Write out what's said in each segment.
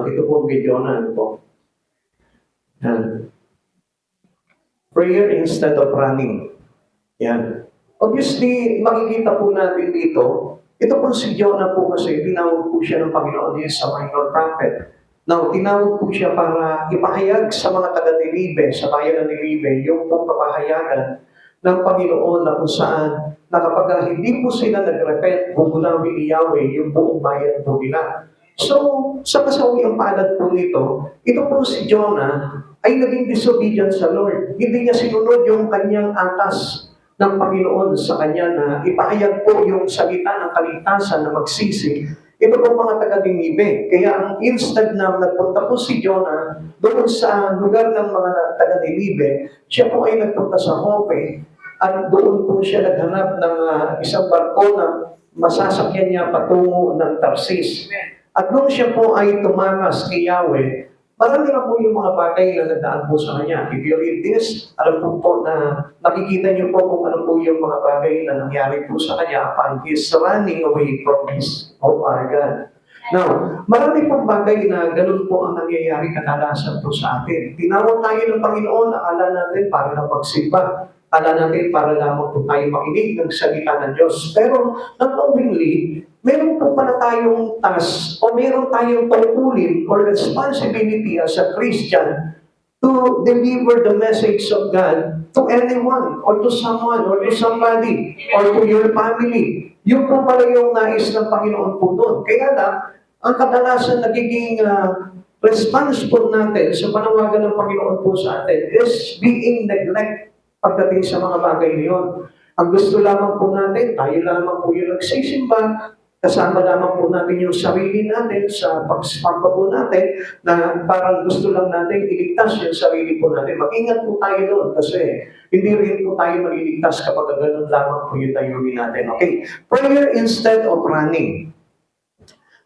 Ito po kay Jonah. Ano po? Yan. Prayer instead of running. Yan. Obviously, makikita po natin dito, ito po si Jonah po kasi tinawag po siya ng Panginoon Diyos sa minor prophet. Now, tinawag po siya para ipahayag sa mga taga-Ninive, sa bayan ng Ninive, yung pong papahayagan ng Panginoon na kung saan na kapag hindi po sila nag-repent, bubulawin ni Yahweh yung buong bayan po nila. So, sa kasawiang palad po nito, ito po si Jonah ay naging disobedient sa Lord. Hindi niya sinunod yung kanyang atas ng Panginoon sa kanya na ipahayag po yung salita ng kaligtasan na magsisi. Ito po mga taga-Ninive. Kaya ang instead na nagpunta po si Jonah doon sa lugar ng mga taga-Ninive, siya po ay nagpunta sa Joppe at doon po siya naghanap ng isang barko na masasakyan niya patungo ng Tarsis. At nung siya po ay tumakas kay Yahweh, marami na po yung mga bagay na nagdaan po sa kanya. If you read this, alam po na nakikita niyo po kung ano po yung mga bagay na nangyari po sa kanya upon his running away from his home God. Now, marami pong bagay na ganun po ang nangyayari kadalasan po sa atin. Tinawag tayo ng Panginoon, akala natin para na magsimba. Akala natin para lamang po tayo makinig ng salita ng Diyos. Pero, unknowingly, meron po pala tayong task o meron tayong tungkulin or responsibility as a Christian to deliver the message of God to anyone or to someone or to somebody or to your family. Yun po pala yung nais ng Panginoon po doon. Kaya lang, ang kadalasan nagiging response po natin sa panawagan ng Panginoon po sa atin is being neglect pagdating sa mga bagay na yun. Ang gusto lamang po natin, tayo lamang po yung nagsisimba, kasama lamang po natin yung sarili natin sa pagsisimba po natin na parang gusto lang natin iligtas yung sarili po natin. Mag-ingat po tayo doon kasi hindi rin po tayo maliligtas kapag ganun lamang po yung tayunin natin. Okay, prayer instead of running.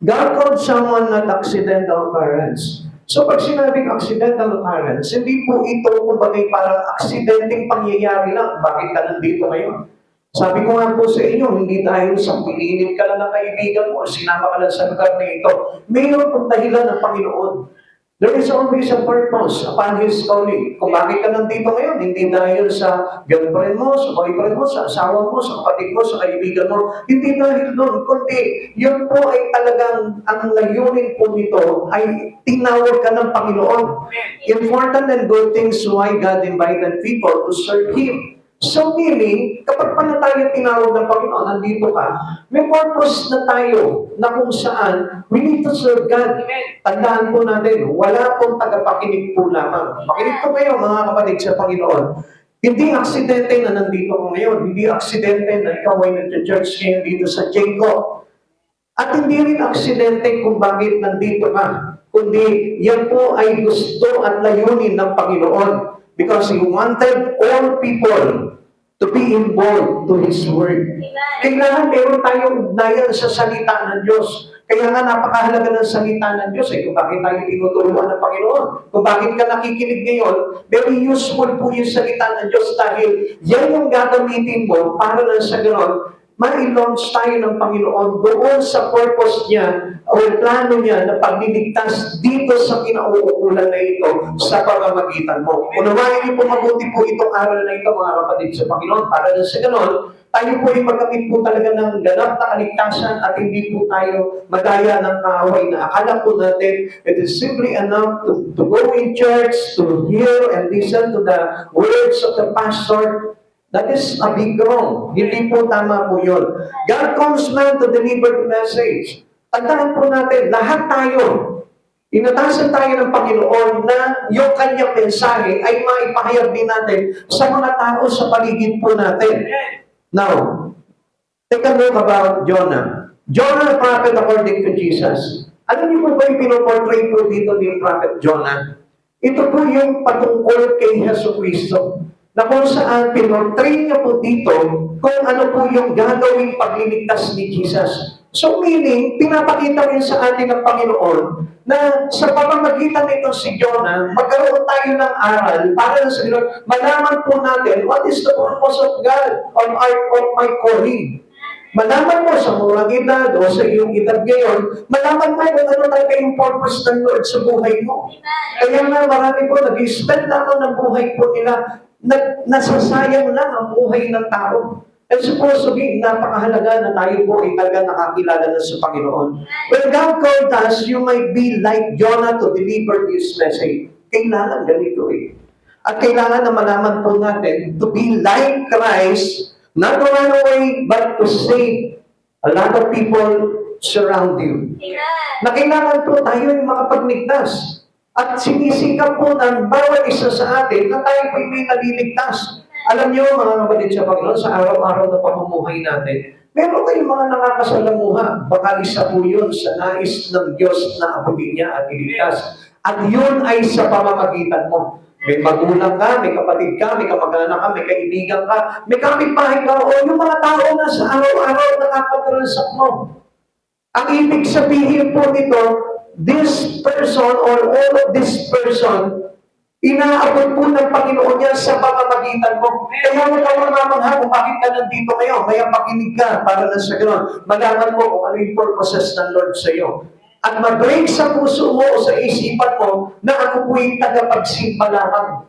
God called someone not accidental occurrence. So pag sinabing accidental occurrence, hindi po ito kumbaga parang aksidenteng pangyayari lang. Bakit ka nandito ngayon? Sabi ko nga po sa inyo, hindi dahil sa pilinit ka lang ng kaibigan mo o sinama ka lang sa lugar na ito. Mayroon pong dahilan ng Panginoon. There is always a purpose upon His calling. Kung bakit ka nandito ngayon, hindi dahil sa girlfriend mo, sa boyfriend mo, sa asawa mo, sa kapatid mo, sa kaibigan mo. Hindi dahil doon, kundi yun po ay talagang ang layunin po nito ay tinawag ka ng Panginoon. Important and good things why God invited people to serve Him. So meaning, kapag pala tayo tinawag ng Panginoon, nandito ka, may purpose na tayo na kung saan we need to serve God. Tandaan po natin, wala pong tagapakinig po lamang. Makinig po kayo mga kapatid sa Panginoon. Hindi aksidente na nandito ko ngayon. Hindi aksidente na ikaw ay nag-church ngayon dito sa Jacob. At hindi rin aksidente kung bakit nandito ka. Kundi yan po ay gusto at layunin ng Panginoon. Because He wanted all people to be involved to His Word. Kailangan meron tayong ugnayan sa salita ng Diyos. Kaya nga napakahalaga ng salita ng Diyos kung bakit tayo tinuturuan ng Panginoon. Kung bakit ka nakikinig ngayon, very useful po yung salita ng Diyos dahil yan yung gagamitin mo para lang sa gano'n, ma-launch tayo ng Panginoon doon sa purpose niya o plano niya na pagliligtas dito sa kinauukulan na ito sa pamamagitan mo. Unawain niyo po mabuti po itong aral na ito mga kapatid sa Panginoon para na sa ganon, tayo po ay magamit po talaga ng ganap na kaligtasan at hindi po tayo madaya ng kaaway na akala po natin it is simply enough to go in church, to hear and listen to the words of the pastor. That is a big wrong. Hindi po tama po yun. God calls man to deliver the message. Tandaan po natin, lahat tayo, inatasan tayo ng Panginoon na yung kanyang mensahe ay maipahayag din natin sa mga tao sa paligid po natin. Now, take a look about Jonah. Jonah, the prophet according to Jesus. Alam niyo po ba yung pinoportray po dito ni Prophet Jonah? Ito po yung patungkol kay Yesu Cristo. Na kung saan pinortray niya po dito kung ano po yung gagawing pagliligtas ni Jesus. So meaning, pinapakita rin sa atin ng Panginoon na sa pamamagitan nito si Jonah, magkaroon tayo ng aral para sa Lord, malaman po natin what is the purpose of God of my calling. Malaman mo sa murang edad o sa iyong edad ngayon, malaman mo kung ano talaga yung purpose ng Lord sa buhay mo. Kaya nga marami po nag-spend lamang ng buhay po nila, nasasayang lang ang buhay ng tao. And supposedly, napakahalaga na tayo po ay talaga nakakilala na sa Panginoon. When God called us, you might be like Jonah to deliver this message. Kailangan ganito eh. At kailangan na malaman po natin to be like Christ, not to run away, but to save a lot of people surround you. Na kailangan po tayo yung makapagligtas. At sinisikap po ng bawat isa sa atin na tayo po may naliligtas. Alam niyo, mga kapatid sa Panginoon, sa araw-araw na pamumuhay natin, meron kayong mga nakakasalamuha. Baka isa po yun sa nais ng Diyos na abutin niya at iligtas. At yun ay sa pamamagitan mo. May magulang ka, may kapatid ka, may kamag-anak ka, may kaibigan ka, may kapitbahay ka, o yung mga tao na sa araw-araw nakakatransak mo. Ang ibig sabihin po nito, this person or all of this person, inaabot po ng Panginoon niya sa pamamagitan mo. Kaya mo ka mamamangha kung bakit ka nandito ngayon. Kaya pakinig ka para na sa gano'n. Malaman mo kung ano yung purposes ng Lord sa iyo. At mag-break sa puso mo o sa isipan mo na ako po yung tagapagsimba lamang.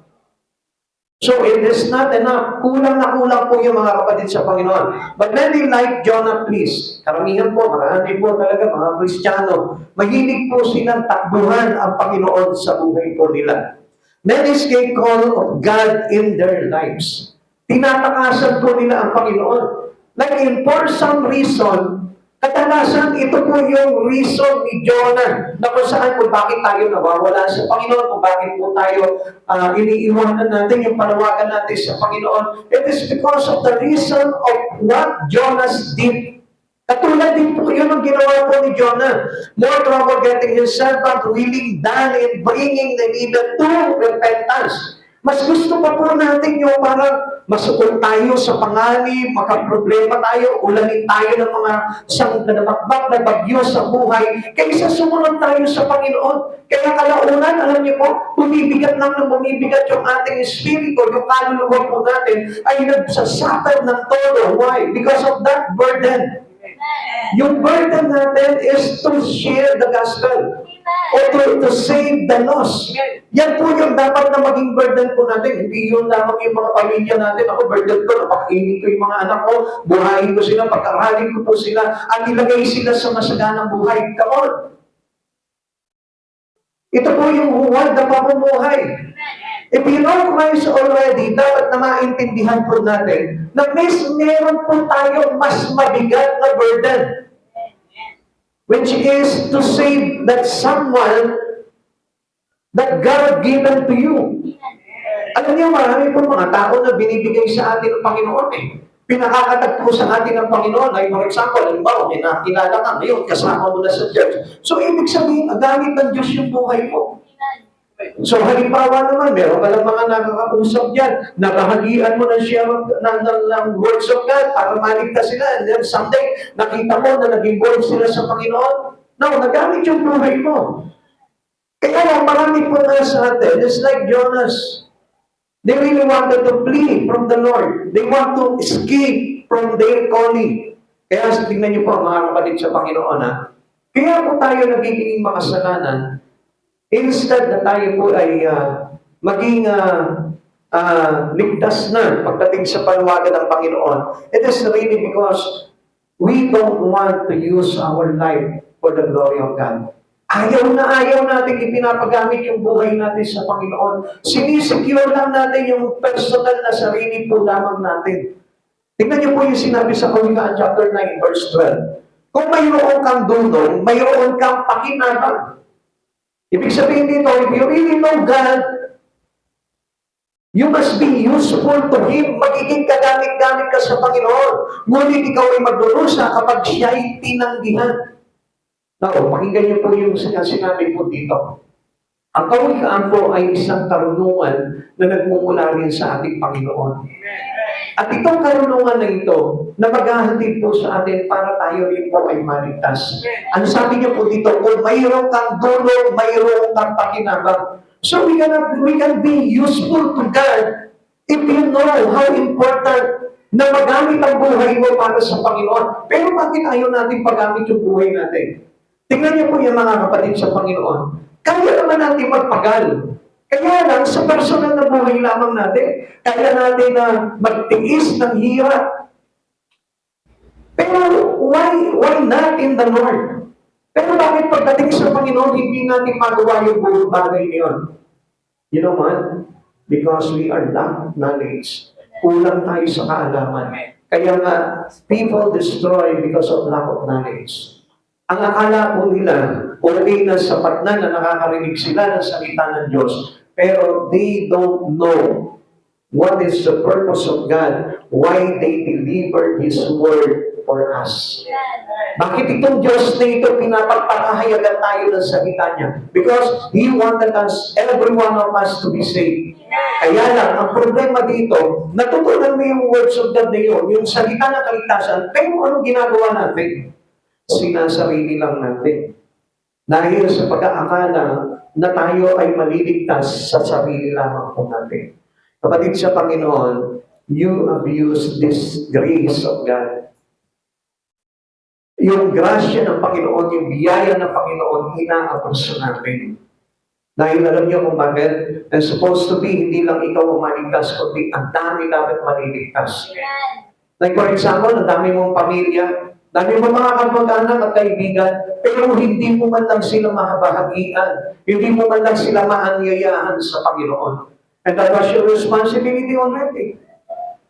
So it is not enough. Kulang na kulang po yung mga kapatid sa Panginoon. But many like Jonah, please. Karamihan po, marami po talaga mga Kristiyano. Mahilig po silang takbuhan ang Panginoon sa buhay po nila. Many escape call of God in their lives. Tinatakasan po nila ang Panginoon. Like for some reason, kadalasan ito po yung reason ni Jonah na kung saan kung bakit tayo nawawala sa Panginoon, kung bakit po tayo iniiwanan natin yung panawagan natin sa Panginoon. It is because of the reason of what Jonah did. Katulad din po yun ang ginawa po ni Jonah. More trouble getting his servant willing than in bringing the needed to repentance. Mas gusto pa po natin yung parang masukol tayo sa panganib, makaproblema tayo, ulanin tayo ng mga sangganabakbak na bagyo sa buhay, kaysa sumunod tayo sa Panginoon. Kaya kalaunan, alam niyo po, bumibigat lang ng bumibigat yung ating espiritu, yung kaluluwa po natin ay nagsasakal ng todo. Why? Because of that burden. Yung burden natin is to share the gospel o to save the lost. Yan po yung dapat na maging burden po natin. Hindi yun lamang yung mga pamilya natin. Ako, burden ko, napakainin ko yung mga anak ko, buhayin ko sila, pagkaralin ko po sila, at ilagay sila sa masaganang buhay. Come on! Ito po yung huwad na pamumuhay. If you know Christ already, dapat na maintindihan po natin na meron po tayo mas mabigat na burden, which is to save that someone that God given to you. Alam niyo, marami po mga tao na binibigay sa atin ng Panginoon eh. Pinakakatagpo sa atin ng Panginoon. Like for example, halimbawa, may nakilala ka ngayon, kasama mo na sa church. So, ibig sabihin, gamit ng Diyos yung buhay mo. So, halimbawa naman, meron ka lang mga nakakausap dyan, nabahagian mo na siya ng words of God para maligtas sila. And then someday, nakita mo na nag-involve sila sa Panginoon. No, nagamit yung buhay mo. Kaya lang, marami po na sa atin, it's like Jonas. They really wanted to flee from the Lord. They want to escape from their calling. Kaya tingnan niyo po, mga kapatid sa Panginoon, ha? Kaya po tayo nagiging makasalanan. Instead na tayo po ay maging ligtas na pagdating sa panawagan ng Panginoon, it is really because we don't want to use our life for the glory of God. Ayaw natin ipinapagamit yung buhay natin sa Panginoon. Sinisecure lang natin yung personal na sarili po lamang natin. Tingnan niyo po yung sinabi sa Kawikaan chapter 9 verse 12. Kung mayroon kang dulong, mayroon kang pakinabang. Ibig sabihin dito, if you really know God, you must be useful to Him. Magiging kagamit-gamit ka sa Panginoon. Ngunit ikaw ay magdurusa kapag siya ay tinanggihan. Now, pakinggan niyo po yung sinabi po dito. Ang kawikaan po ay isang karunungan na nagmumula rin sa ating Panginoon. At itong karunungan na ito, na maghahatid po sa atin para tayo rin po ay maligtas. Ano sabi niyo po dito? Kung mayroon kang dulong, mayroon kang pakinabang. So we can be useful to God if you know how important na magamit ang buhay mo para sa Panginoon. Pero bakit ayaw natin paggamit yung buhay natin? Tingnan niyo po yung mga kapatid sa Panginoon. Kaya naman natin magpagal. Kaya lang, sa personal na buhay lamang natin, kaya natin na magtiis ng hirap. Pero why not in the Lord? Pero bakit pagdating sa Panginoon, hindi natin magawa yung buong bagay niyon? You know what? Because we are lack knowledge. Kulang tayo sa kaalaman. Kaya nga, people destroy because of lack of knowledge. Ang akala po nila, okay na sapat na nakakarinig sila ng salita ng Diyos, pero they don't know what is the purpose of God, why they delivered His Word for us. Bakit itong Diyos na ito pinapagpakahayagan tayo ng salita niya? Because He wanted us, every one of us, to be saved. Kaya lang, ang problema dito, natutunan mo yung words of God na yun, yung salita ng kaligtasan, pero anong ginagawa natin? Sinasarili lang natin. Dahil sa pag-aakala na tayo ay maliligtas sa sarili lamang po natin. Kapatid sa Panginoon, you abuse this grace of God. Yung grasya ng Panginoon, yung biyaya ng Panginoon, inaabuso natin. Dahil alam niyo kung bakit, and supposed to be, hindi lang ikaw ang maligtas, kundi ang dami dapat maliligtas. Like for example, ang dami mong pamilya, dami mong mga kamag-anak at kaibigan, pero hindi mo man lang sila mahabahagian, hindi mo man lang sila maanyayahan sa Panginoon. And that was your responsibility already.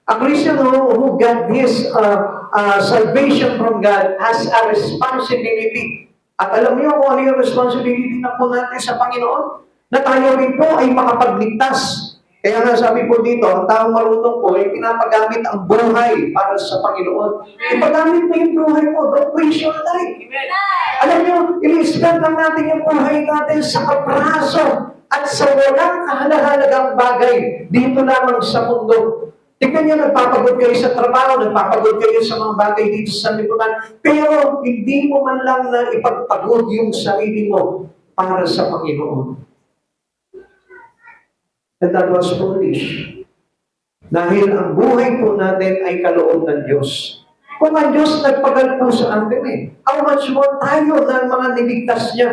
A Christian who got his salvation from God has a responsibility. At alam niyo kung ano yung responsibility na po natin sa Panginoon? Na tayo rin po ay makapagligtas. Kaya nga sabi po dito, ang taong marunong po ay pinapagamit ang buhay para sa Panginoon. Ipagamit mo yung buhay mo, don't waste your life. Alam niyo, i-spend lang natin yung buhay natin sa kapraso at sa walang kahalahalagang bagay dito lamang sa mundo. Tingnan niyo, nagpapagod kayo sa trabaho, nagpapagod kayo sa mga bagay dito sa lipunan, pero hindi mo man lang na ipagpagod yung sarili mo para sa Panginoon. And that was foolish. Dahil ang buhay po natin ay kaloob ng Diyos. Kung ang Diyos nagpagal po sa atin how much more tayo ng mga niligtas niya?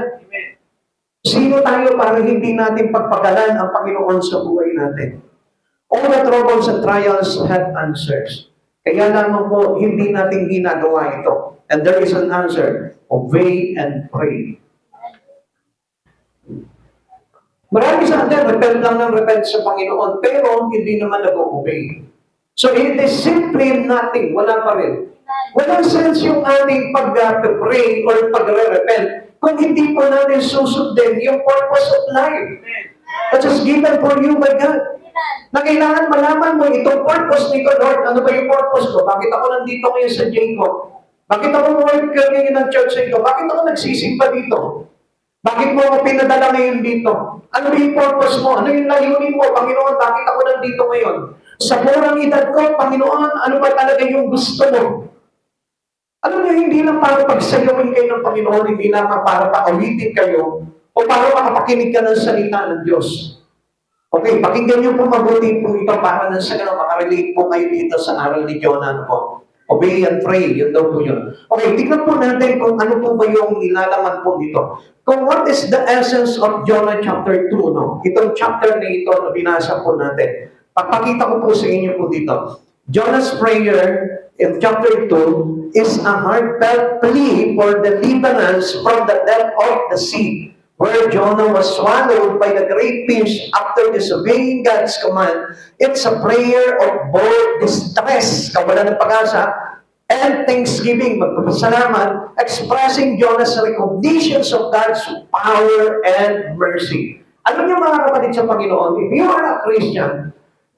Sino tayo para hindi natin pagpagalan ang Panginoon sa buhay natin? All the troubles and trials have answers. Kaya naman po, hindi natin ginagawa ito. And there is an answer. Obey and pray. Marami sa atin, repent lang ng repent sa Panginoon, pero hindi naman nag-obey. So it is simply nothing. Wala pa rin. Walang sense yung ating pag-pray or pag-repent kung hindi po natin susundin yung purpose of life that is given for you by God. Na kailangan malaman mo itong purpose nito, Lord. Ano ba yung purpose ko? Bakit ako nandito ngayon sa Jacob? Bakit ako worker ngayon ng church sa ito? Bakit ako nagsisimba dito? Bakit mo ako pinadala ngayon dito? Ano yung purpose mo? Ano yung layunin mo? Panginoon, bakit ako nandito ngayon? Sa murang edad ko, Panginoon, ano ba talaga yung gusto mo? Alam niyo, hindi lang para pagsayawin kayo ng Panginoon, hindi lang para paawitin kayo, o para makapakinig ka ng salita ng Diyos. Okay, pakinggan niyo po mabuti po ito para na sa ganun, makarelate po kayo dito sa aral ni Jonah. Obey and pray, yun daw po yun. Okay, tignan po natin kung ano po ba yung nilalaman po dito. Kung what is the essence of Jonah chapter 2, no? Itong chapter na ito na binasa po natin. Papakita ko po sa inyo po dito. Jonah's prayer in chapter 2 is a heartfelt plea for the deliverance from the depth of the sea, where Jonah was swallowed by the great fish after disobeying God's command. It's a prayer of both distress, kawalan ng pag-asa, and thanksgiving, magpapasalamat, expressing Jonah's recognitions of God's power and mercy. Alam niyo mga kapatid sa Panginoon, if you are a Christian,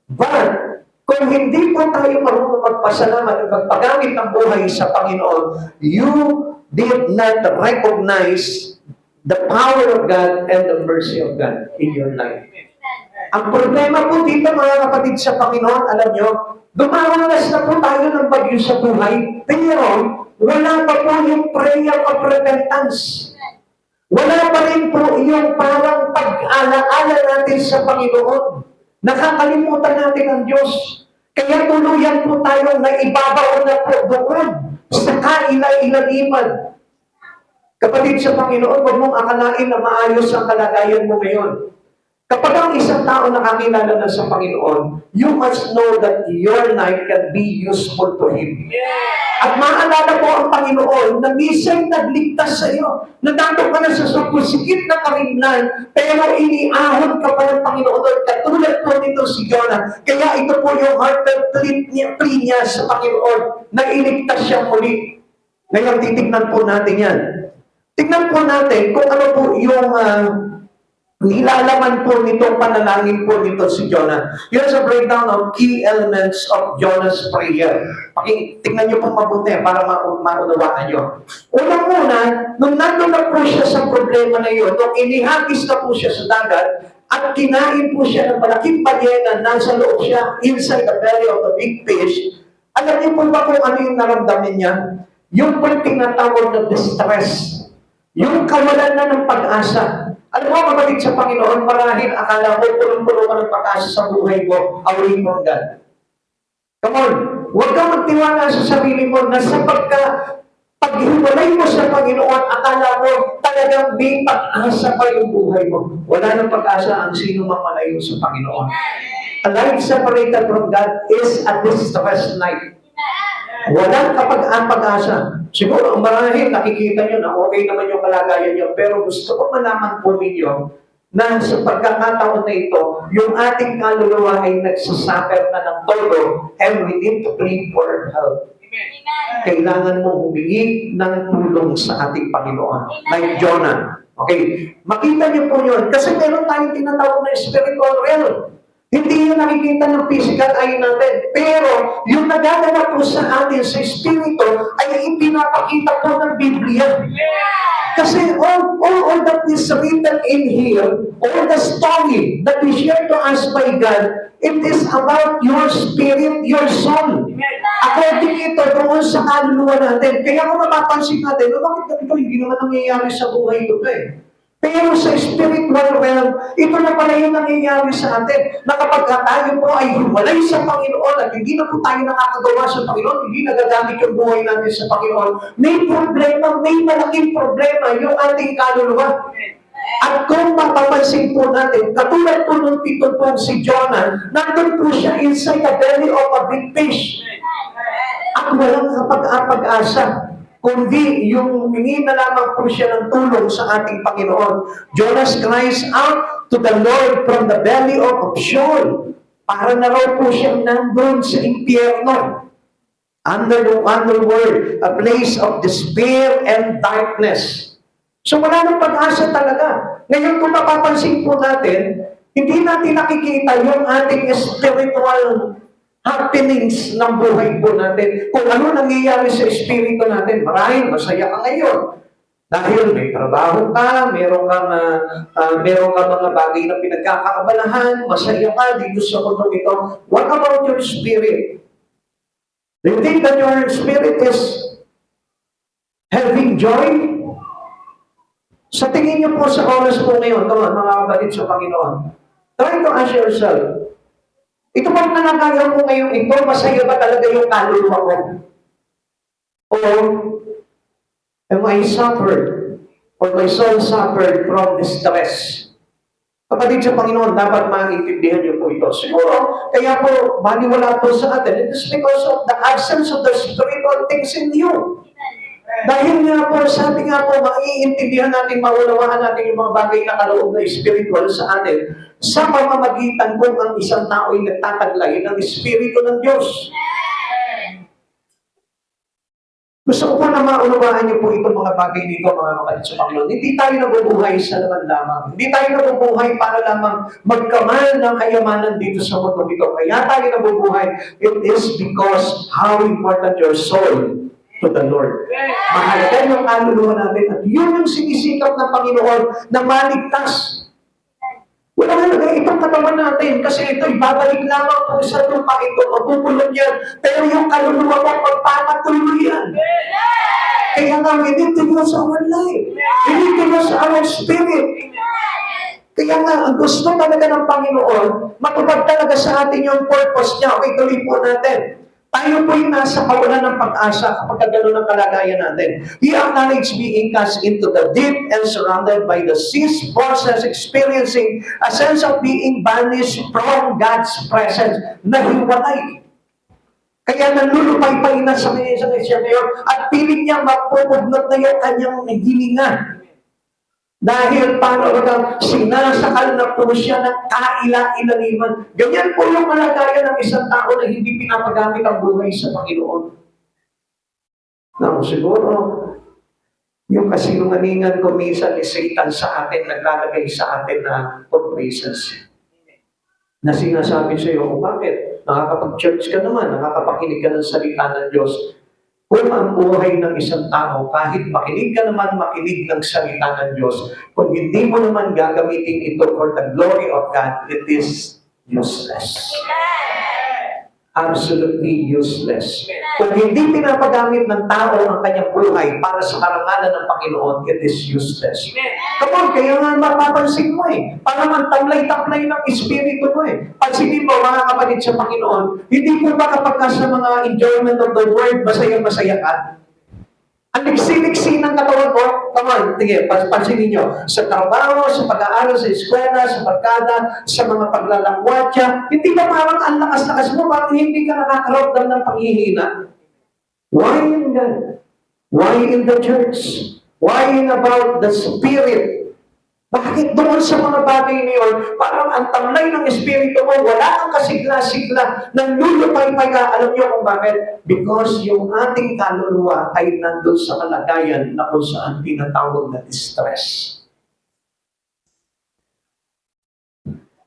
but kung hindi po tayo marunong magpasalamat at magpagamit ng buhay sa Panginoon, you did not recognize the power of God and the mercy of God in your life. Ang problema po dito mga kapatid sa Panginoon, alam nyo, dumaranas na po tayo ng bagyo sa buhay, pero wala pa po yung prayer of repentance. Wala pa rin po yung parang pag-alaala natin sa Panginoon. Nakakalimutan natin ang Diyos. Kaya tuluyan po tayong naibabaw na po doon sa kaila-ilaliman. Kapatid sa Panginoon, huwag mong akalain na maayos ang kalagayan mo ngayon. Kapag ang isang tao nakakilala na sa Panginoon, you must know that your life can be useful to Him. At maalala mo ang Panginoon na minsan nagligtas sa iyo. Nandito ka na sa supusikit na karimlan, pero iniahon ka pa ng Panginoon. Katulad po nito si Jonah. Kaya ito po yung heartfelt plea niya sa Panginoon na iligtas siya muli. Ngayon, titignan po natin yan. Tignan po natin kung ano po yung nilalaman po nitong panalangin po nito si Jonah. Here's a breakdown of key elements of Jonah's prayer. Tingnan niyo po mabuti para maunawaan niyo. Unang-una, nung nandun na po siya sa problema na yun, nung inihagis na po siya sa dagat, at kinain po siya ng malaking balyena, nasa loob siya, inside the belly of the big fish, alam niyo po ba kung ano yung naramdaman niya? Yung po tinatawag na distress. Yung kawalan na ng pag-asa. Alam mo, kapatid sa Panginoon, marahil akala mo pulong-pulo ka ng pag-asa sa buhay mo, away mo God. Come on, huwag kang magtiwala sa sarili mo na sa paghiwalay mo sa Panginoon, akala mo talagang may pag-asa pa yung buhay mo. Wala nang pag-asa ang sino mang malayo sa Panginoon. A life separated from God is a distressed life. Walang pag-asa. Siguro, marahil nakikita nyo na okay naman yung kalagayan nyo, pero gusto ko malaman po ninyo na sa pagkakataon na ito, yung ating kaluluwa ay nagsasuffer na ng todo, and we need to pray for help. Kailangan mo humingi ng tulong sa ating Panginoon. Like Jonah. Okay? Makita niyo po yun. Kasi meron tayong tinatawag na spiritual realm. Hindi yung nakikita ng physical eye natin. Pero, yung nagaganap po sa atin sa Espiritu ay ipinapakita po ng Biblia. Kasi all that is written in here, all the story that is shared to us by God, it is about your spirit, your soul. According ito doon sa kaluluwa natin. Kaya kung mapapansin natin, bakit ganito hindi naman nangyayari sa buhay ito Pero sa spiritual realm, ito na pala yung nangyayari sa atin. Na kapag tayo po ay humalay sa Panginoon at hindi na po tayo nakakagawa sa Panginoon, hindi nagagamit yung buhay natin sa Panginoon, may problema, may malaking problema yung ating kaluluwa. At kung mapapansin po natin, katulad po nung tito po si Jonah, nandun po siya inside the belly of a big fish. At walang pag-asa. Kundi yung humingi na lamang po siya ng tulong sa ating Panginoon. Jonah cries out to the Lord from the belly of Sheol. Para na raw po siyang nandun sa impyerno. Under the underworld, a place of despair and darkness. So wala nang pag-asa talaga. Ngayon kung mapapansin po natin, hindi natin nakikita yung ating spiritual happenings ng buhay po natin. Kung ano nangyayari sa espiritu natin, marahil masaya ka ngayon. Dahil may trabaho ka, meron ka mga bagay na pinagkakaabalahan, masaya ka dito sa mundo ito. What about your spirit? Do you think that your spirit is having joy? Sa tingin niyo po sa oras po ngayon, mga kapatid sa Panginoon, try to ask yourself, ito bang nangyayari ko ngayon ito, masaya ba talaga yung kaluluwa ko? Or, am I suffered, or my soul suffered from distress? Kapatid sa Panginoon, dapat maintindihan niyo po ito. Siguro, kaya po, maniwala po sa atin, it is because of the absence of the spiritual things in you. Dahil nga po, sabi nga po, maiintindihan natin, maunawaan natin yung mga bagay na kaloob na spiritual sa atin sa pamamagitan kung ang isang tao ay nagtataglay ng Espiritu ng Diyos. Gusto ko po na maunawaan niyo po itong mga bagay dito, mga kapatid sa Panginoon. Hindi tayo nabubuhay sa laman lamang. Hindi tayo nabubuhay para lamang magkamal ng kayamanan dito sa mundo ito. Kaya tayo nabubuhay. It is because how important your soul to the Lord. Mahalaga yung kaluluwa natin at yun yung sinisikap ng Panginoon na maligtas. Wala halaga itong katawan natin kasi ito ibabalik lamang po sa lupa ito, mabubulong yan. Pero yung kaluluwa mo, magpapatuloy yan. Kaya nga, we need to use our life. We need to use our spirit. Kaya Kaya nga, ang gusto talaga ng Panginoon, matupad talaga sa atin yung purpose niya. Okay, tuloy po natin. Tayo po yung nasa kawalan ng pag-asa kapag gano'n ang kalagayan natin. He acknowledged being cast into the deep and surrounded by the seas process, experiencing a sense of being banished from God's presence. Nahiwalay. Kaya nalulupay-pay na sa siya ngayon at piling niya mapupugnot na yung kanyang hininga. Dahil paano ba sinasakal na po siya ng kaila-ilaliman. Ganyan po yung kalagayan ng isang tao na hindi pinapagamit ang buhay sa Panginoon. Now, siguro, yung kasinungalingan ko minsan ni Satan sa atin, naglalagay sa atin na complacency. Na sinasabi sa iyo, bakit? Nakakapag-church ka naman, nakakapakinig ka ng salita ng Diyos. Kung ang buhay ng isang tao, kahit makinig ka naman, makinig ng salita ng Diyos, kung hindi mo naman gagamitin ito for the glory of God, it is useless. Absolutely useless. Kung hindi pinapagamit ng tao ang kanyang buhay para sa karangalan ng Panginoon, it is useless. Come on, kaya nga mapapansin mo parang ang tablay-tablay ng espiritu mo Pansinin mo, mga kapatid sa Panginoon, hindi po ba kapag sa mga enjoyment of the world, masaya-masaya ka? Ang liksi-liksi ng katawan mo, come on, sige, pansinin nyo, sa trabaho, sa pag-aaral, sa eskwela, sa barkada, sa mga paglalakwatsa, hindi ba parang ang lakas-lakas mo, parang hindi ka nakakaramdam ng panghihina? Why in God? Why in the church? Why in about the Spirit? Bakit doon sa mga bagay niyon, parang ang tamlay ng espiritu mo, wala kang kasigla-sigla, nanlulupay-pay ka. Alam niyo kung bakit? Because yung ating kaluluwa ay nandun sa kalagayan na kung saan tinatawag na distress.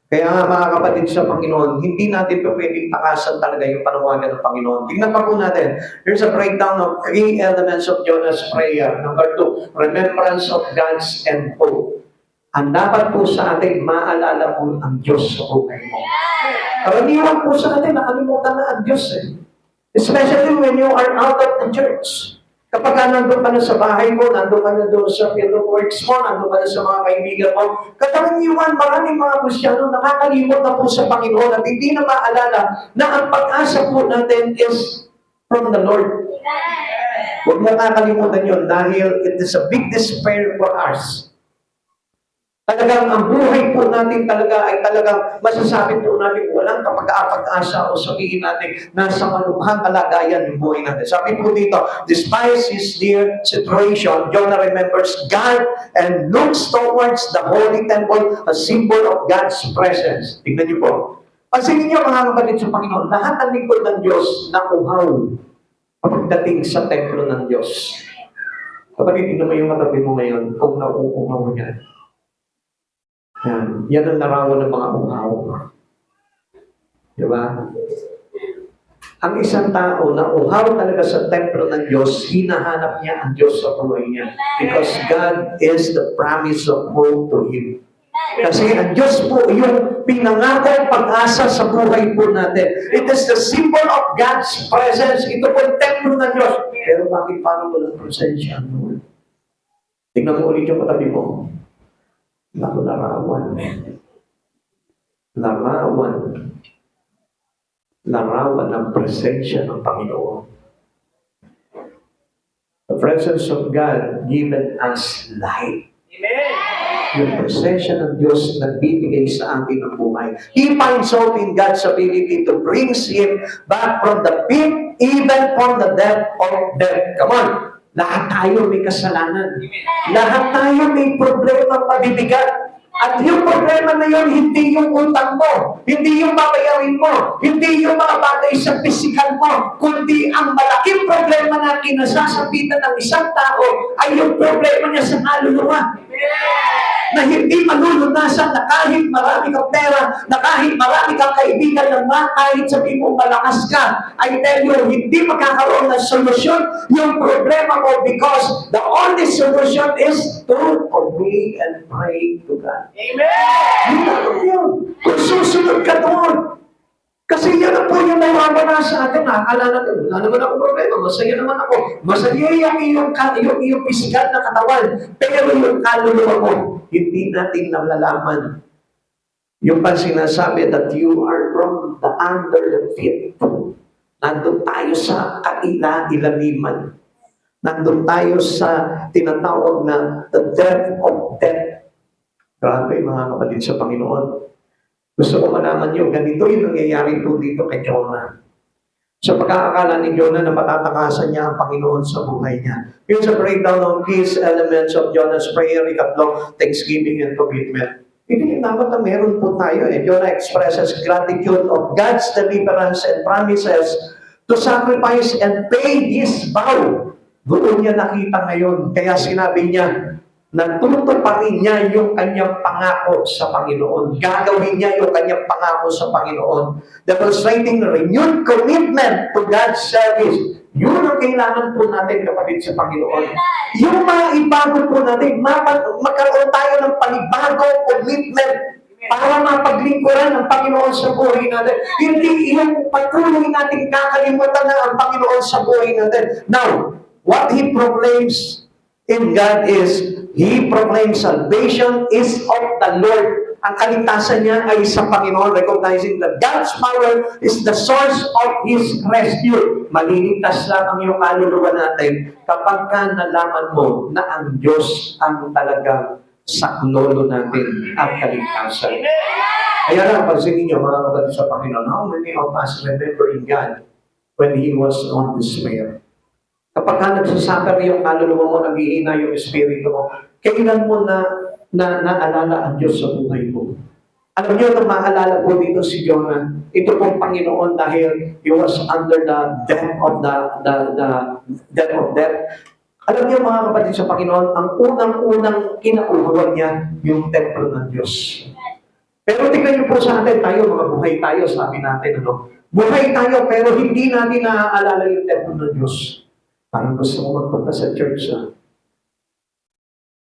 Kaya nga mga kapatid sa Panginoon, hindi natin pa pwedeng takasan talaga yung panawagan ng Panginoon. Tingnan pa po natin. Here's a breakdown of 3 elements of Jonah's prayer. Number 2, remembrance of God's and hope. Ang dapat po sa atin, maalala po ang Diyos sa buhay mo. Karaniwan po sa atin, nakalimutan na ang Diyos Especially when you are out of the church. Kapag nandun ka na sa bahay mo, nandun ka na doon sa field of works mo, nandun ka na sa mga kaibigan mo, karaniwan, maraming mga Kristiyano nakakalimot na po sa Panginoon at hindi na maalala na ang pag-asa po natin is from the Lord. Huwag mo nakakalimutan yun dahil it is a big despair for us. Talagang ang buhay po natin talaga ay talagang masasabi po natin walang kapag-asa o sabihin natin nasa malubhang kalagayan yung buhay natin. Sabi po dito, despite his dear situation, Jonah remembers God and looks towards the holy temple, a symbol of God's presence. Tignan niyo po. Pansinin niyo mga kapatid sa Panginoon, lahat ng lingkod ng Diyos na uhaw pagdating sa templo ng Diyos. Kapatid, tignan mo yung katabi mo ngayon kung nauuhaw niya. Yan ang larawan ng mga uhaw. Diba? Ang isang tao na uhaw talaga sa templo ng Diyos, hinahanap niya ang Diyos sa buhay niya. Because God is the promise of hope to him. Kasi ang Diyos po yung pinangakong pag-asa sa buhay po natin. It is the symbol of God's presence. Ito po yung templo ng Diyos. Pero bakit parang walang presensya? Tingnan mo ulit yung katabi mo. Larawan ng presensya ng Panginoon. The presence of God given us light. Amen. Yung presensya ng Diyos nagbibigay sa atin ng buhay. He finds hope in God's ability to bring him back from the pit, even from the depth of death. Come on! Lahat tayo may kasalanan. Lahat tayo may problema mabibigat. At yung problema na yun, hindi yung utang mo, hindi yung babayarin mo, hindi yung mga bagay sa pisikal mo, kundi ang malaking problema na kinasasabitan ng isang tao ay yung problema niya sa kaluluwa. Na hindi malulunasan na kahit marami kang pera, na kahit marami kang kaibigan na kahit sabihin mo malakas ka, I tell you, hindi magkakaroon ng solusyon yung problema mo because the only solution is to obey and pray to God. Amen! Yun. Kung susunod ka doon, kasi yan na po yung nawawala sa atin. Akala natin, wala naman ako problema, masaya naman ako. Masaya yung pisikal na katawan. Pero yung kaluluwa mo, hindi natin nalalaman Yung pa sinasabi that you are from the under the feet. Nandun tayo sa kaila-ilaliman. Nandun tayo sa tinatawag na the depth of death. Grabe mga kapatid sa Panginoon. Gusto ko malaman nyo, ganito yung nangyayari po dito kay Jonah. Sa pagkakakala ni Jonah na matatakasan niya ang Panginoon sa buhay niya. Yun sa breakdown of these elements of Jonah's prayer, ikatlo, thanksgiving and commitment. Hindi dapat na meron po tayo eh. Jonah expresses gratitude of God's deliverance and promises to sacrifice and pay his vow. Doon niya nakita ngayon. Kaya sinabi niya, natutuparin niya yung kanyang pangako sa Panginoon. Gagawin niya yung kanyang pangako sa Panginoon. Demonstrating renewed commitment to God's service. Yun ang kailangan po natin, kapatid sa Panginoon. Yung mga ibago po natin, magkaroon tayo ng panibagong commitment para mapaglingkuran ang Panginoon sa buhay natin. Hindi yung patuloy natin kakalimutan na ang Panginoon sa buhay natin. Now, what He proclaims in God is, He proclaims salvation is of the Lord. Ang kaligtasan niya ay sa Panginoon, recognizing that God's power is the source of His rescue. Maliligtas lang ang iyong kaluluwa natin kapag ka nalaman mo na ang Diyos ang talagang saklolo natin at kaligtasan. Kaya lang, pansinin niyo mga kapatid sa Panginoon, how many of us remember in God when He was on despair? Kapag ka nagsasuffer yung kaluluwa mo, naghihina yung espiritu mo, kailan mo naalala ang Diyos sa buhay mo? Alam niyo, nung maalala po dito si Jonah, ito pong Panginoon dahil he was under the depth of the depth of death. Alam niyo mga kapatid sa Panginoon, ang unang-unang kinauhawan niya yung templo ng Diyos. Pero tingnan niyo po sa atin, tayo, mga buhay tayo, sabi natin, ano? Buhay tayo, pero hindi natin naaalala yung templo ng Diyos. Parang gusto ko magpunta sa church,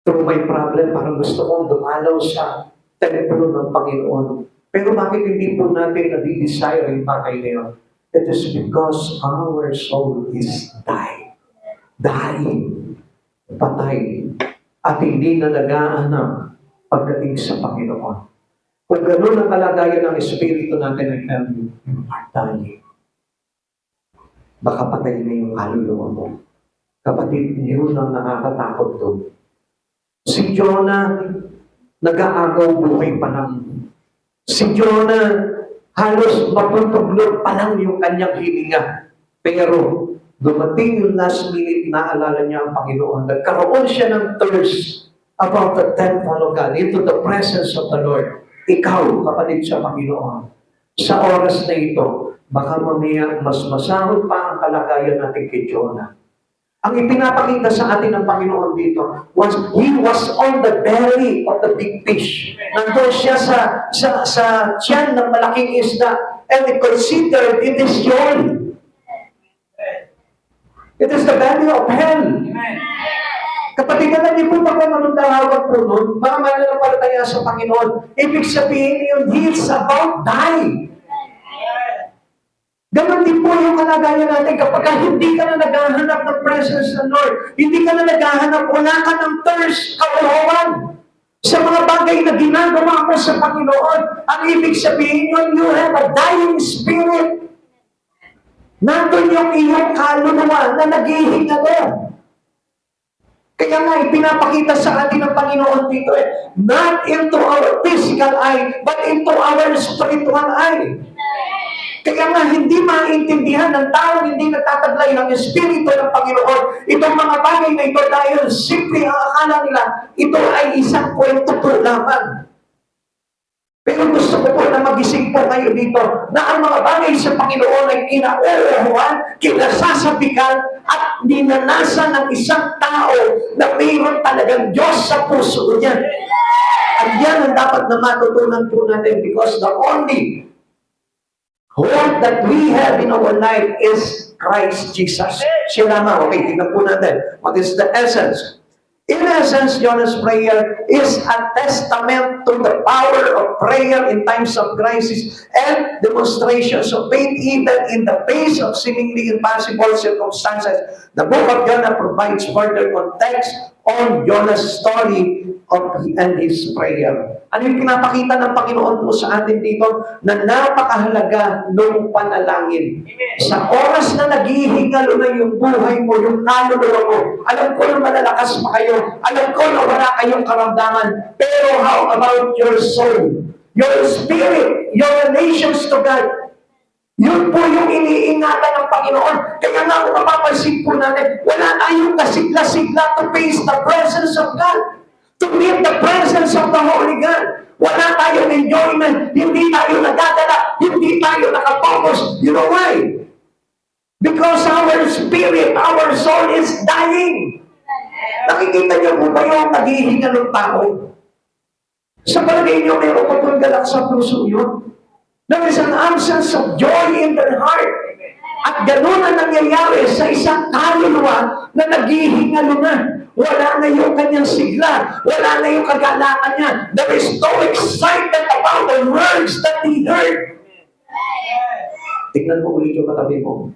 Through my problem, parang gusto kong dumalaw sa templo ng Panginoon. Pero bakit hindi po natin nadi-desire yung bagay na yun? It is because our soul is dying, patay, at hindi na nag-aanap pagdating sa Panginoon. Kung gano'n ang kalagayan ng Espiritu natin, I tell you, you are dying. Baka patay na yung kaluluwa mo. Kapatid, yun ang nakakatakot doon. Si Jonah, nag-aagaw buhay pa lang. Si Jonah, halos mapuntuglo pa lang yung kanyang hininga. Pero, dumating yung last minute, naalala niya ang Panginoon. Nagkaroon siya ng thirst about the temple of God, into the presence of the Lord. Ikaw, kapatid sa Panginoon, sa oras na ito, baka mamaya mas masahol pa ang kalagayan natin kay Jonah. Ang ipinapakita sa atin ng Panginoon dito was, He was on the belly of the big fish. Nandun siya sa tiyan ng malaking isda, and he considered it is yun. It is the belly of hell. Kapatid, alam niyo po ba kung anong tawag po nun? Baka mananampalataya sa Panginoon. Ibig sabihin yun, He is about die. Ganon din po yung kalagayan natin kapag hindi ka na naghahanap ng presence ng Lord. Hindi ka na naghahanap, wala ka ng thirst, kauhawan sa mga bagay na ginagawa mo sa Panginoon. Ang ibig sabihin yun, you have a dying spirit. Nandun yung iyong kaluluwa na naghihingalo. Kaya nga, ipinapakita sa atin ng Panginoon dito not into our physical eye, but into our spiritual eye. Kaya nga, hindi maintindihan ng tao, hindi nagtataglay ng Espiritu ng Panginoon. Itong mga bagay na ito dahil simple ang akala nila, ito ay isang kwento po lamang. Pero gusto ko po na magising po kayo dito na ang mga bagay sa Panginoon ay kinauuhuan, kinasasabikan, at dinanasan ng isang tao na mayroon talagang Diyos sa puso niya. At yan ang dapat na matutunan po natin because the only hope that we have in our life is Christ Jesus. Siya lamang. Okay, tingnan po natin. What is the essence? In essence, Jonah's prayer is a testament to the power of prayer in times of crisis and demonstrations of faith even in the face of seemingly impossible circumstances. The book of Jonah provides further context on Jonah's story and his prayer. Ano yung pinapakita ng Panginoon po sa atin dito? Na napakahalaga ng panalangin. Sa oras na naghihingalo na yung buhay mo, yung kaluluwa mo, alam ko na malalakas pa kayo, alam ko na wala kayong karamdaman, pero how about your soul? Your spirit, your relations to God? Yun po yung iniingatan ng Panginoon. Kaya nga kung mapapansin po natin, wala tayong kasigla-sigla to face the presence of God. To meet the presence of the Holy God. Wala tayong enjoyment. Hindi tayo nagadala. Hindi tayo nakafocus. You know why? Because our spirit, our soul is dying. Nakikita niyo po ba yung naghihinga ng tao? Sa palagay niyo, mayroon pa pong galak sa puso yun. There is an absence of joy in their heart. At gano'n ang nangyayari sa isang kaluluwa na naghihingalo na. Wala na yung kanyang sigla. Wala na yung kagalakan niya. There is no excitement about the words that he heard. Tignan mo ulit yung katabi mo.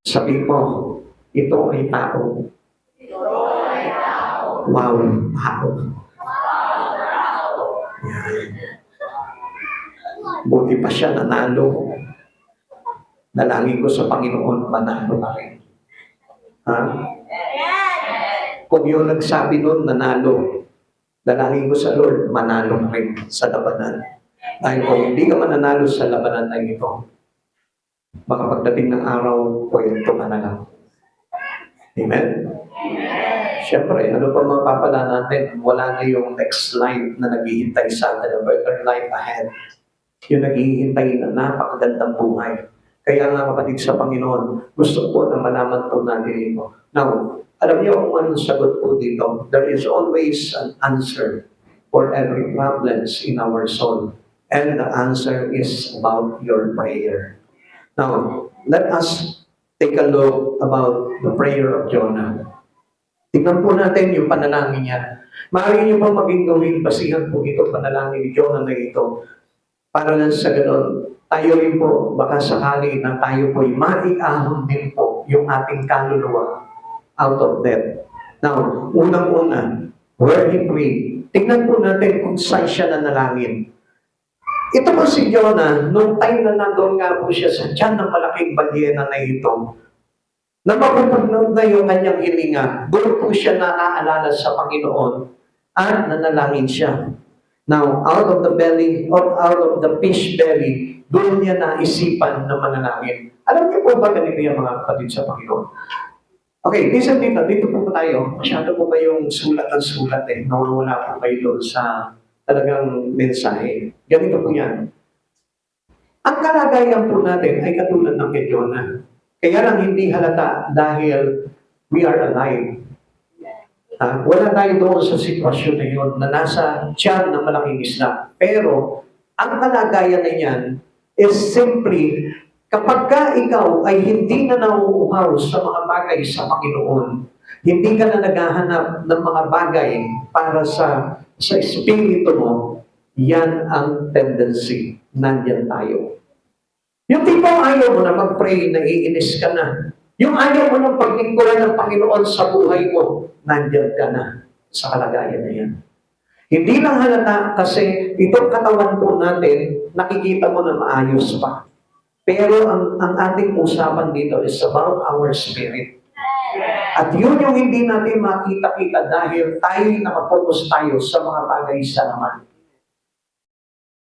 Sabi mo, ito ay tao. Wow, tao. Yan. Buti pa siya nanalo. Dalangin ko sa Panginoon, manalo pa rin. Ha? Kung yung nagsabi nun, nanalo. Dalangin ko sa Lord, manalo pa rin sa labanan. Dahil kung hindi ka mananalo sa labanan na ito, baka pagdating ng araw, kwento ka na lang. Amen? Siyempre, ano pa mapapala natin? Wala na yung next life na naghihintay sa atin, a better life ahead. Yung naghihintay na napakagandang buhay. Kaya nga kapatid sa Panginoon, gusto ko na malaman po natin ito. Now, alam niyo kung anong sagot po dito? There is always an answer for every problems in our soul. And the answer is about your prayer. Now, let us take a look about the prayer of Jonah. Tingnan po natin yung panalangin niya. Maaari niyo pong maging gawin, basihan po ito, panalangin ni Jonah na ito. Para lang sa ganon, tayo rin po, baka sakali na tayo po'y maiahon din po yung ating kaluluwa out of death. Now, unang-una, where he prayed, tingnan po natin kung saan siya nanalangin. Ito po si Jonah, nung time na nandun nga po siya sa tiyan ng malaking balyena na ito, na mapupagnog na yung kanyang hilinga, doon po siya naaalala sa Panginoon at nanalangin siya. Now, out of the belly, or out of the fish belly, doon niya naisipan na manalangin. Alam niyo po ba ganito yung mga kapatid sa Panginoon? Okay, listen dito po tayo. Masyado po ba yung sulat ang sulat nawawala po kayo doon sa talagang mensahe. Ganito po yan. Ang kalagayan po natin ay katulad ng kay Jonah. Kaya lang hindi halata dahil we are alive. Wala tayo doon sa sitwasyon na yun na nasa tiyan ng malaking isla. Pero ang kalagayan na yan is simply kapag ka ikaw ay hindi na nauuhaw sa mga bagay sa Panginoon, hindi ka na naghahanap ng mga bagay para sa espiritu mo, yan ang tendency. Nandyan tayo. Yung tipong ayaw mo na mag-pray, naiinis ka na. Yung ayaw mo ng paglingkuran ng Panginoon sa buhay mo, nandyan ka na sa kalagayan na yan. Hindi lang halata kasi itong katawan po natin, nakikita mo na maayos pa. Pero ang ating usapan dito is about our spirit. At yun yung hindi natin makita-kita dahil tayo'y nakapokus tayo sa mga bagay sa naman.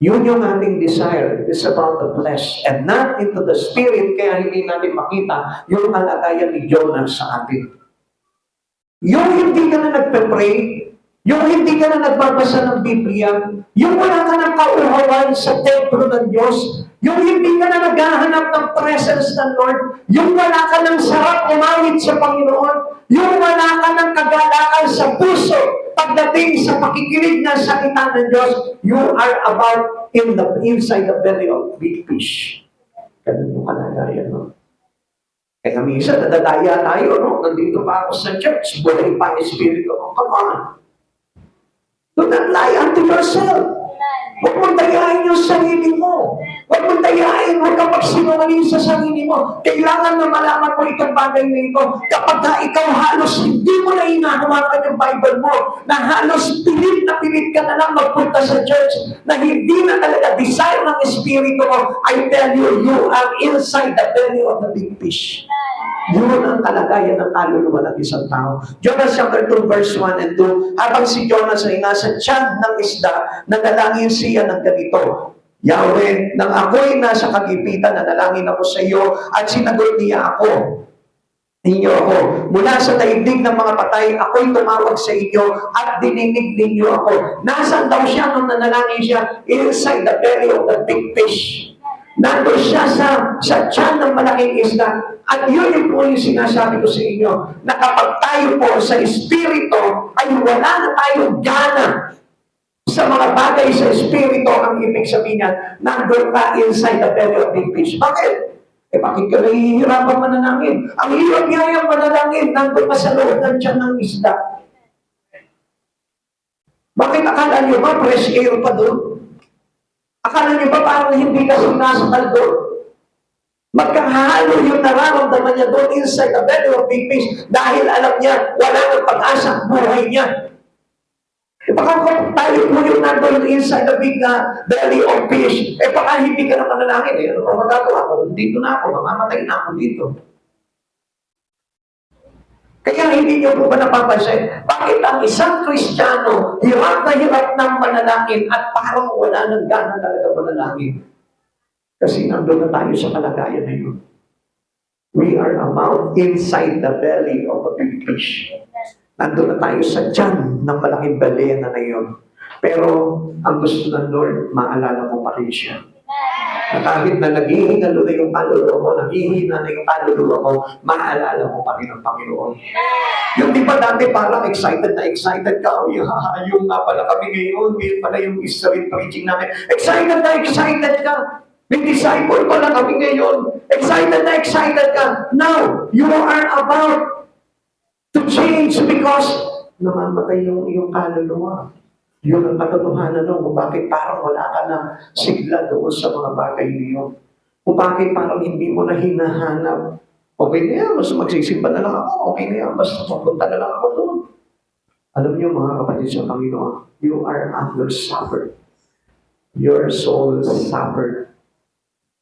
Yun yung ating desire. It's about the flesh and not into the spirit, kaya hindi natin makita yung kalagayan ni Jonah sa atin. Yung hindi ka na nagpe-pray, yung hindi ka na nagbabasa ng Biblia, yung wala ka ng kauhawan sa templo ng Diyos, yung hindi ka na naghahanap ng presence ng Lord, yung wala ka ng sarap umawit sa Panginoon, yung wala ka ng kagalakan sa puso, pagdating sa pakikinig ng salita ng Diyos, you are about inside the belly of big fish. Ganun yung kalagayan, no? Kaya minsan, nadadaya tayo, no? Nandito pa ako sa church, buhay pa ang Espiritu. Oh, come on. Do not lie unto yourself. Huwag mong dayain yung sarili mo. Huwag mong dayain, huwag kang magsinungaling sa sarili mo. Kailangan na malaman mo itong bagay na ito. Kapag ka ikaw halos hindi mo na hinahawakan yung Bible mo, na halos pilit ka na lang magpunta sa church, na hindi na talaga desire ng Espiritu mo, I tell you, you are inside the belly of the big fish. Yun ang kalagayan ng kaluluwa ng isang tao. Jonas chapter 2 verse 1 and 2, habang si Jonas ay nasa tiyan ng isda, nanalangin siya ng ganito, Yahweh, nang ako'y nasa kagipitan, nanalangin ako sa iyo at sinagot niya ako. Ninyo ako. Mula sa daigdig ng mga patay, ako'y tumawag sa inyo at dininig ninyo ako. Nasaan daw siya nung nanalangin siya? Inside the belly of the big fish. Nandun siya sa tiyan ng malaking isda. At yun yung po yung sinasabi ko sa inyo, na kapag tayo po sa Espiritu, ay wala na tayong gana sa mga bagay sa Espiritu. Ang ibig sabihin niya, nandun ka inside the belly of big fish. Bakit? Bakit ka nahihirapan manalangin? Ang hirap niya yung manalangin, nandun ka sa loob ng tiyan ng isda. Bakit akala niyo ba fresh air pa doon? Akala niyo ba parang hindi ka sinasakal doon? Magkahalo yung nararamdaman niya doon inside the belly of big fish dahil alam niya, wala ng pag-asa ang buhay niya. Baka kung tayo po yung nandun inside the big belly of fish, baka hindi ka na manalangin. Ano ba magagawa ko? Dito na ako, mamamatay na ako dito. Kaya hindi niyo po ba napapansin, bakit ang isang Kristiyano hirap na hirap ng manalangin at parang wala ng gana talaga manalangin? Kasi nandun na tayo sa kalagayan na yun. We are about inside the belly of a big fish. Nandun na tayo sa tiyan ng malaking balena na yun. Pero ang gusto ng Lord, maalala mo pa rin siya. Na kahit na naghihingalo na yung kaluluwa mo, naghihina na yung kaluluwa mo, maalala mo pa rin ang Panginoon. Yung di ba dati parang excited ka, yung nga pala kami ngayon, ngayon pala yung street preaching namin. Excited ka. May disciple pala kami ngayon. Excited ka. Now, you are about to change because namamatay yung iyong kaluluwa. Yun ang katotohanan nun kung bakit parang wala ka na sigla doon sa mga bagay niyo. Kung bakit parang hindi mo na hinahanap. Okay na yan, basta magsisimba na lang ako. Okay na yan, basta pupunta na lang ako doon. Alam niyo mga kapatid sa Panginoon, you are under suffered. Your soul suffered.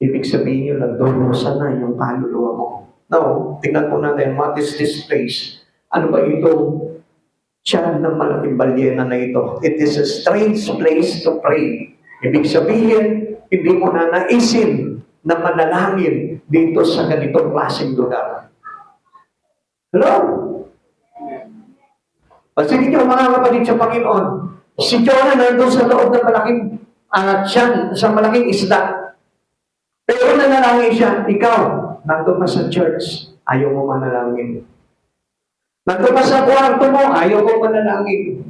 Ibig sabihin nyo, nagdurusa na yung kaluluwa mo. Now, tingnan po natin, what is this place? Ano ba ito? Tiyan ng malaking balyena na ito. It is a strange place to pray. Ibig sabihin, hindi mo na naisin na manalangin dito sa ganitong klaseng lugar. Hello? Sige niyo mga kapatid sa Panginoon, si Jonah nandun sa loob ng malaking tiyan, sa malaking isda. Pero nanalangin siya, ikaw, nandun ka sa church, ayaw mo manalangin. Nandun ka sa kwarto mo, ayaw mo manalangin.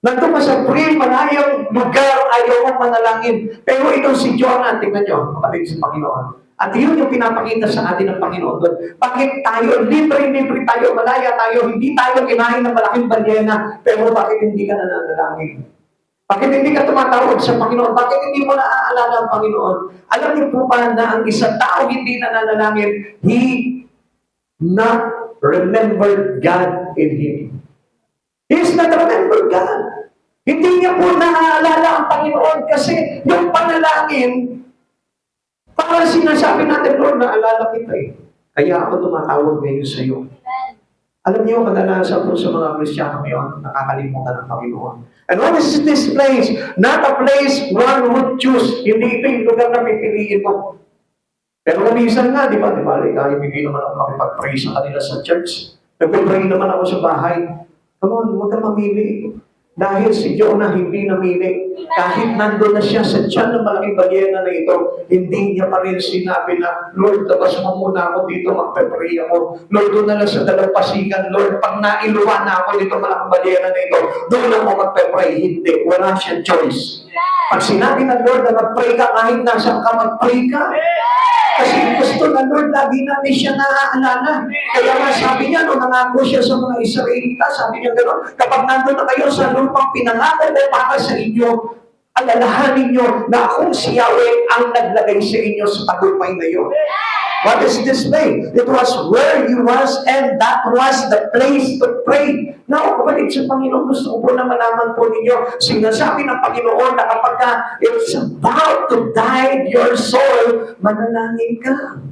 Nandun ka sa malayang lugar, ayaw mo manalangin. Pero itong si Jonah, tingnan nyo, kapatid sa Panginoon. At yun yung pinapakita sa atin ng Panginoon doon. Bakit tayo, libre tayo, malaya tayo, hindi tayo kinain ng malaking balyena, pero bakit hindi ka nananalangin? Bakit hindi ka tumatawag sa Panginoon? Bakit hindi mo naaalala ang Panginoon? Alam niyo po ba na ang isang tao hindi nananalangin, he not remembered God in him. He's not remembered God. Hindi niya po naaalala ang Panginoon kasi yung panalangin, parang sinasabi natin, Lord, naalala kita eh. Kaya ako tumatawag ngayon sa iyo. Alam niyo, kadalasan po sa mga Kristiyano ngayon, nakakalimutan ng Panginoon. And what is this place? Not a place one would choose. Hindi ito yung lugar na pipiliin mo. Pero minsan nga, di ba, kahit hindi naman ako makipag-pray sa kanila sa church. Nagpipray naman ako sa bahay. Come on, huwag kang mamili. Dahil si Jonah hindi namili. Kahit nandun na siya sa tiyan ng malaking balyena na ito, hindi niya pa rin sinabi na, Lord, labas mo muna ako dito, magpe-pray ako. Lord, doon na lang sa dalampasigan. Lord, pag nailuwa na ako dito malaking balyena na ito, doon ako magpe-pray. Hindi, wala siyang choice. Pag sinabi ng Lord na mag-pray ka, kahit nasaan ka, mag-pray ka. Kasi gusto ng Lord, lagi namin siya naaalala. Kaya nga sabi niya, nung nangako siya sa mga Israelita, sabi niya gano'n, kapag nandun na kayo sa lupang pinangako ko para sa inyo, alalahanin nyo na akong si Yahweh ang naglagay sa inyo sa tagumpay na yun. What is this place? It was where you was, and that was the place to pray. Now, kapatid sa Panginoon, gusto ko po na malaman po ninyo, sinasabi ng Panginoon na kapag it's about to die your soul, manalangin ka.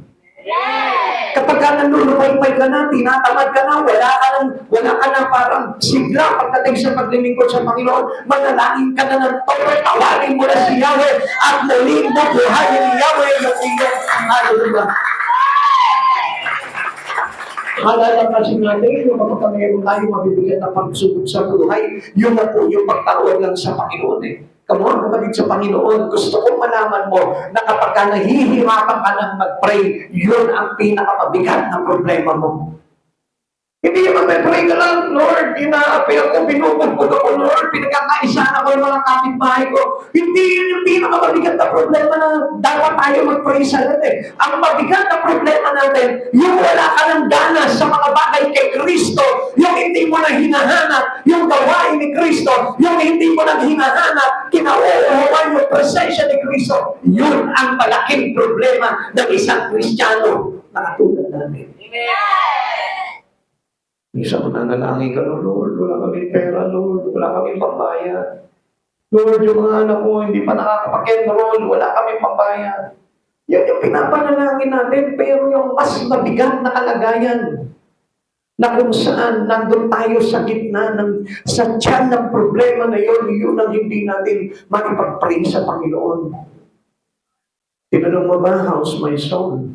Kapag ka nanlulupay-pay ka na, tinatamad ka na, wala ka na parang sigla pagdating sa paglilingkod sa Panginoon, manalangin ka na ng todo, tawagin mo na si Yahweh at muling mo buhayin ni Yahweh yung iyong hallelujah. Halala kasi natin, yung kapag mayroon tayo mabibigyan ng pagsubok sa buhay, yun na po yung pagtawag lang sa Panginoon eh. Come on, kapatid sa Panginoon, gusto kong malaman mo na kapag ka nahihirapan ka ng mag-pray, yun ang pinakamabigat na problema mo. Hindi yung mag-pray ka lang, Lord, inaapi ako, binubugbog ako, Lord, pinagkakaisaan ako yung mga kapitbahay ko. Hindi yun yung pinakamabigat na problema na dapat tayo mag-pray sa natin. Ang mabigat na problema natin, yung wala ka ng gana sa mga bagay kay Kristo, yung hindi mo na hinahanap, yung gawain ni Kristo, yung hindi mo na hinahanap, kinauuhawan yung presensya ni Kristo. Yun ang malaking problema ng isang Kristiyano na katulad natin. Minsan mo nanalangin ka, Lord, wala kami pera, Lord, wala kami pambayad. Lord, yung mga anak ko hindi pa nakakapag-enroll, wala kami pambayad. Yan yung pinapanalangin natin, pero yung mas mabigat na kalagayan na kung saan nandun tayo sa gitna sa tiyan ng problema na yun ang hindi natin makipag-pray sa Panginoon. Tinanong mo ba, how's my soul?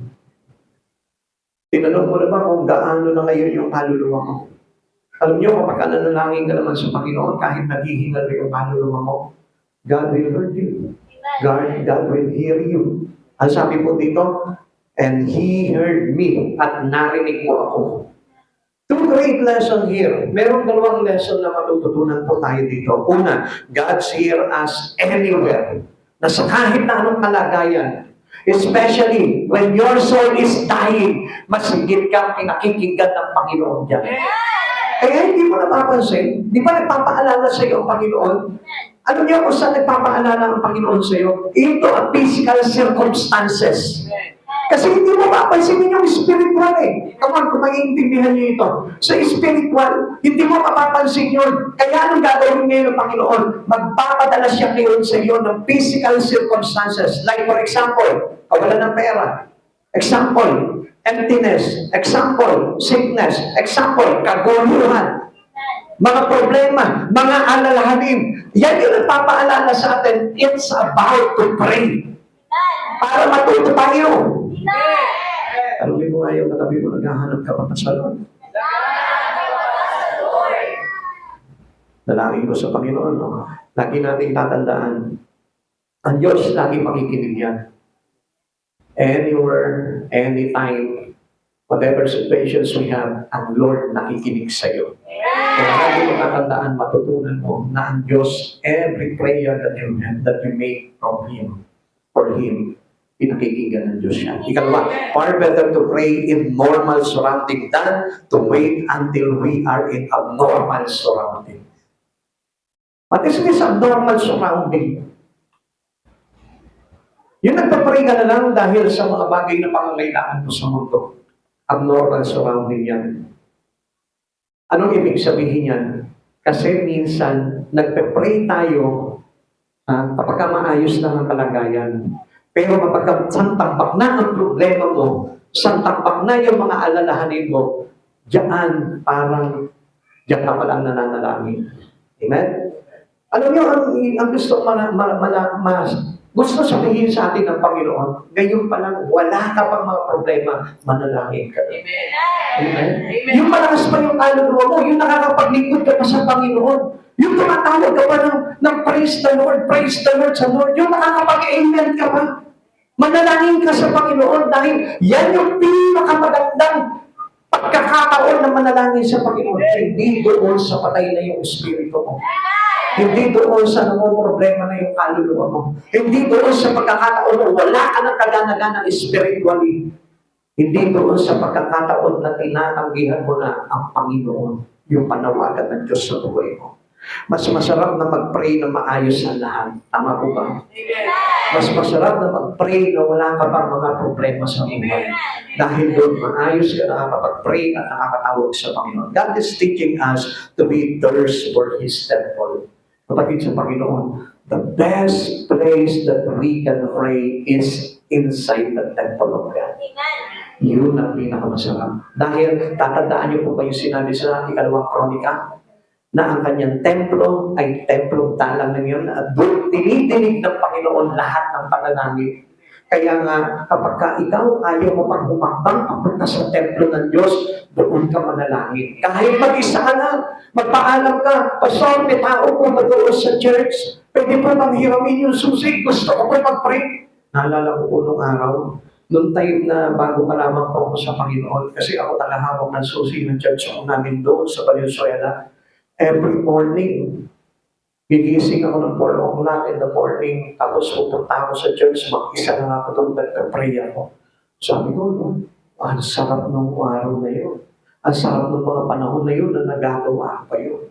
Tinanong mo na ba kung gaano na ngayon yung kaluluwa mo? Alam niyo, kapag nanalangin ka naman sa Panginoon, kahit naghihingal yung kaluluwa mo, God will hear you. God will hear you. Ang sabi po dito, and He heard me, at narinig mo ako. Two great lesson here. Merong dalawang lesson na matututunan po tayo dito. Una, God's hear us anywhere. Nasa kahit na anong kalagayan, especially when your soul is dying, mas higit kang pinakikinggan ng Panginoon dyan. Kaya hindi mo napapansin, di ba nagpapaalala sa iyo ang Panginoon? Alam niyo kung saan nagpapaalala ang Panginoon sa iyo? Into a physical circumstances. Kasi hindi mo mapapansinin yung spiritual eh. Come on, kung maiintindihan niyo ito. Sa spiritual, hindi mo mapapansin yun. Kaya anong gagawin ngayon ng Panginoon? Magpapadala siya ngayon sa iyo ng physical circumstances. Like for example, kawalan ng pera. Example, emptiness. Example, sickness. Example, kaguluhan. Mga problema, mga alalahanin. Yan yung nagpapaalala sa atin. It's about to pray. Para matuto tayo. Tanungin mo nga yung katabi mo, naghahanap ka pa sa Lord. Dalangin ko sa Panginoon, no? Lagi nating tatandaan, ang Diyos lagi makikinig yan. Anywhere, anytime, whatever situations we have, ang Lord nakikinig sa iyo. Kaya lagi mo tatandaan, matutunan mo na ang Diyos, every prayer that you make from Him, for Him, pinakikinggan ng Diyos yan. Ikalawa, far better to pray in normal surrounding than to wait until we are in abnormal surrounding. What is this abnormal surrounding? Yung nagpapray ka na lang dahil sa mga bagay na pangangailangan mo sa mundo. Abnormal surrounding yan. Anong ibig sabihin yan? Kasi minsan, nagpe-pray tayo kapag maayos lang ang kalagayan. Pero kapag santambak na ang problema mo, santambak na yung mga alalahanin mo, diyan ka palang nananalangin. Amen? Alam niyo, ang gusto gusto sabihin sa atin ng Panginoon, ngayon pa lang, wala ka pang mga problema, manalangin ka. Amen? Amen? Yung malakas pa yung kaluluwa mo, yung nakakapaglingkod ka pa sa Panginoon, yung tumatawag ka pa ng praise the Lord sa Lord, yung nakakapag-amen ka pa, manalangin ka sa Panginoon dahil yan yung pinakamagandang pagkakataon na manalangin sa Panginoon. Hindi doon sa patay na yung espiritu mo. Hindi doon sa problema na yung kaluluwa mo. Hindi doon sa pagkakataon na wala ka ng kaganagan spiritually. Hindi doon sa pagkakataon na tinatanggihan mo na ang Panginoon, yung panawagan ng Diyos sa buhay mo. Mas masarap na mag-pray na maayos ang lahat. Tama po ba? Mas masarap na mag-pray na wala ka pang mga problema sa buhay. Dahil doon, maayos ka nakakapag-pray at nakakatawag sa Panginoon. God is teaching us to be thirst for His temple. Kapatid sa Panginoon, the best place that we can pray is inside the temple of God. Yun ang pinakamasarap. Dahil, tatandaan niyo po ba yung sinabi sa ikalawang kronika? Na ang kanyang templo ay templong talang na yun at doon tinidinig ng Panginoon lahat ng panalangin. Kaya nga, kapag ka ikaw ayaw mo pang umakbang papunta sa templo ng Diyos, doon ka manalangin. Kahit mag-isa ka na, magpaalam ka, Pastor, may tao po ba doon sa church? Pwede po bang hiramin yung susi? Gusto ko po mag-pray. Naalala ko po nung araw, noong time na bago pa lamang po ako sa Panginoon, kasi ako talahawak ng susi ng church ko namin doon sa Valenzuela. Every morning, gigising ako ng 4 o'clock in the morning, tapos pupunta ako sa church, mag-isa na ako doon, nagpa-pray ako. Sabi ko, ang sarap ng araw na yun. Ang sarap ng mga panahon na yun na nagagawa pa yun.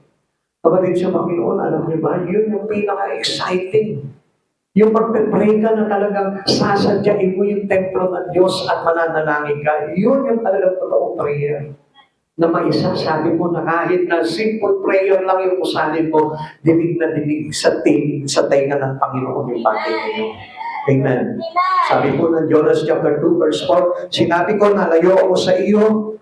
Kapatid sa Panginoon, alam niyo ba, yun yung pinaka-exciting. Yung magpe-pray ka na talagang sasadyain mo yung templo ng Diyos at mananalangin ka, yun yung talagang totoong prayer. Na maisasabi mo na kahit na simple prayer lang yung usalin mo, dinig na dinig sa tenga ng Panginoon yung pagdating niyo. Amen. Sabi po ng Jonas chapter 2 verse 4, sinabi ko na layo ako sa iyo,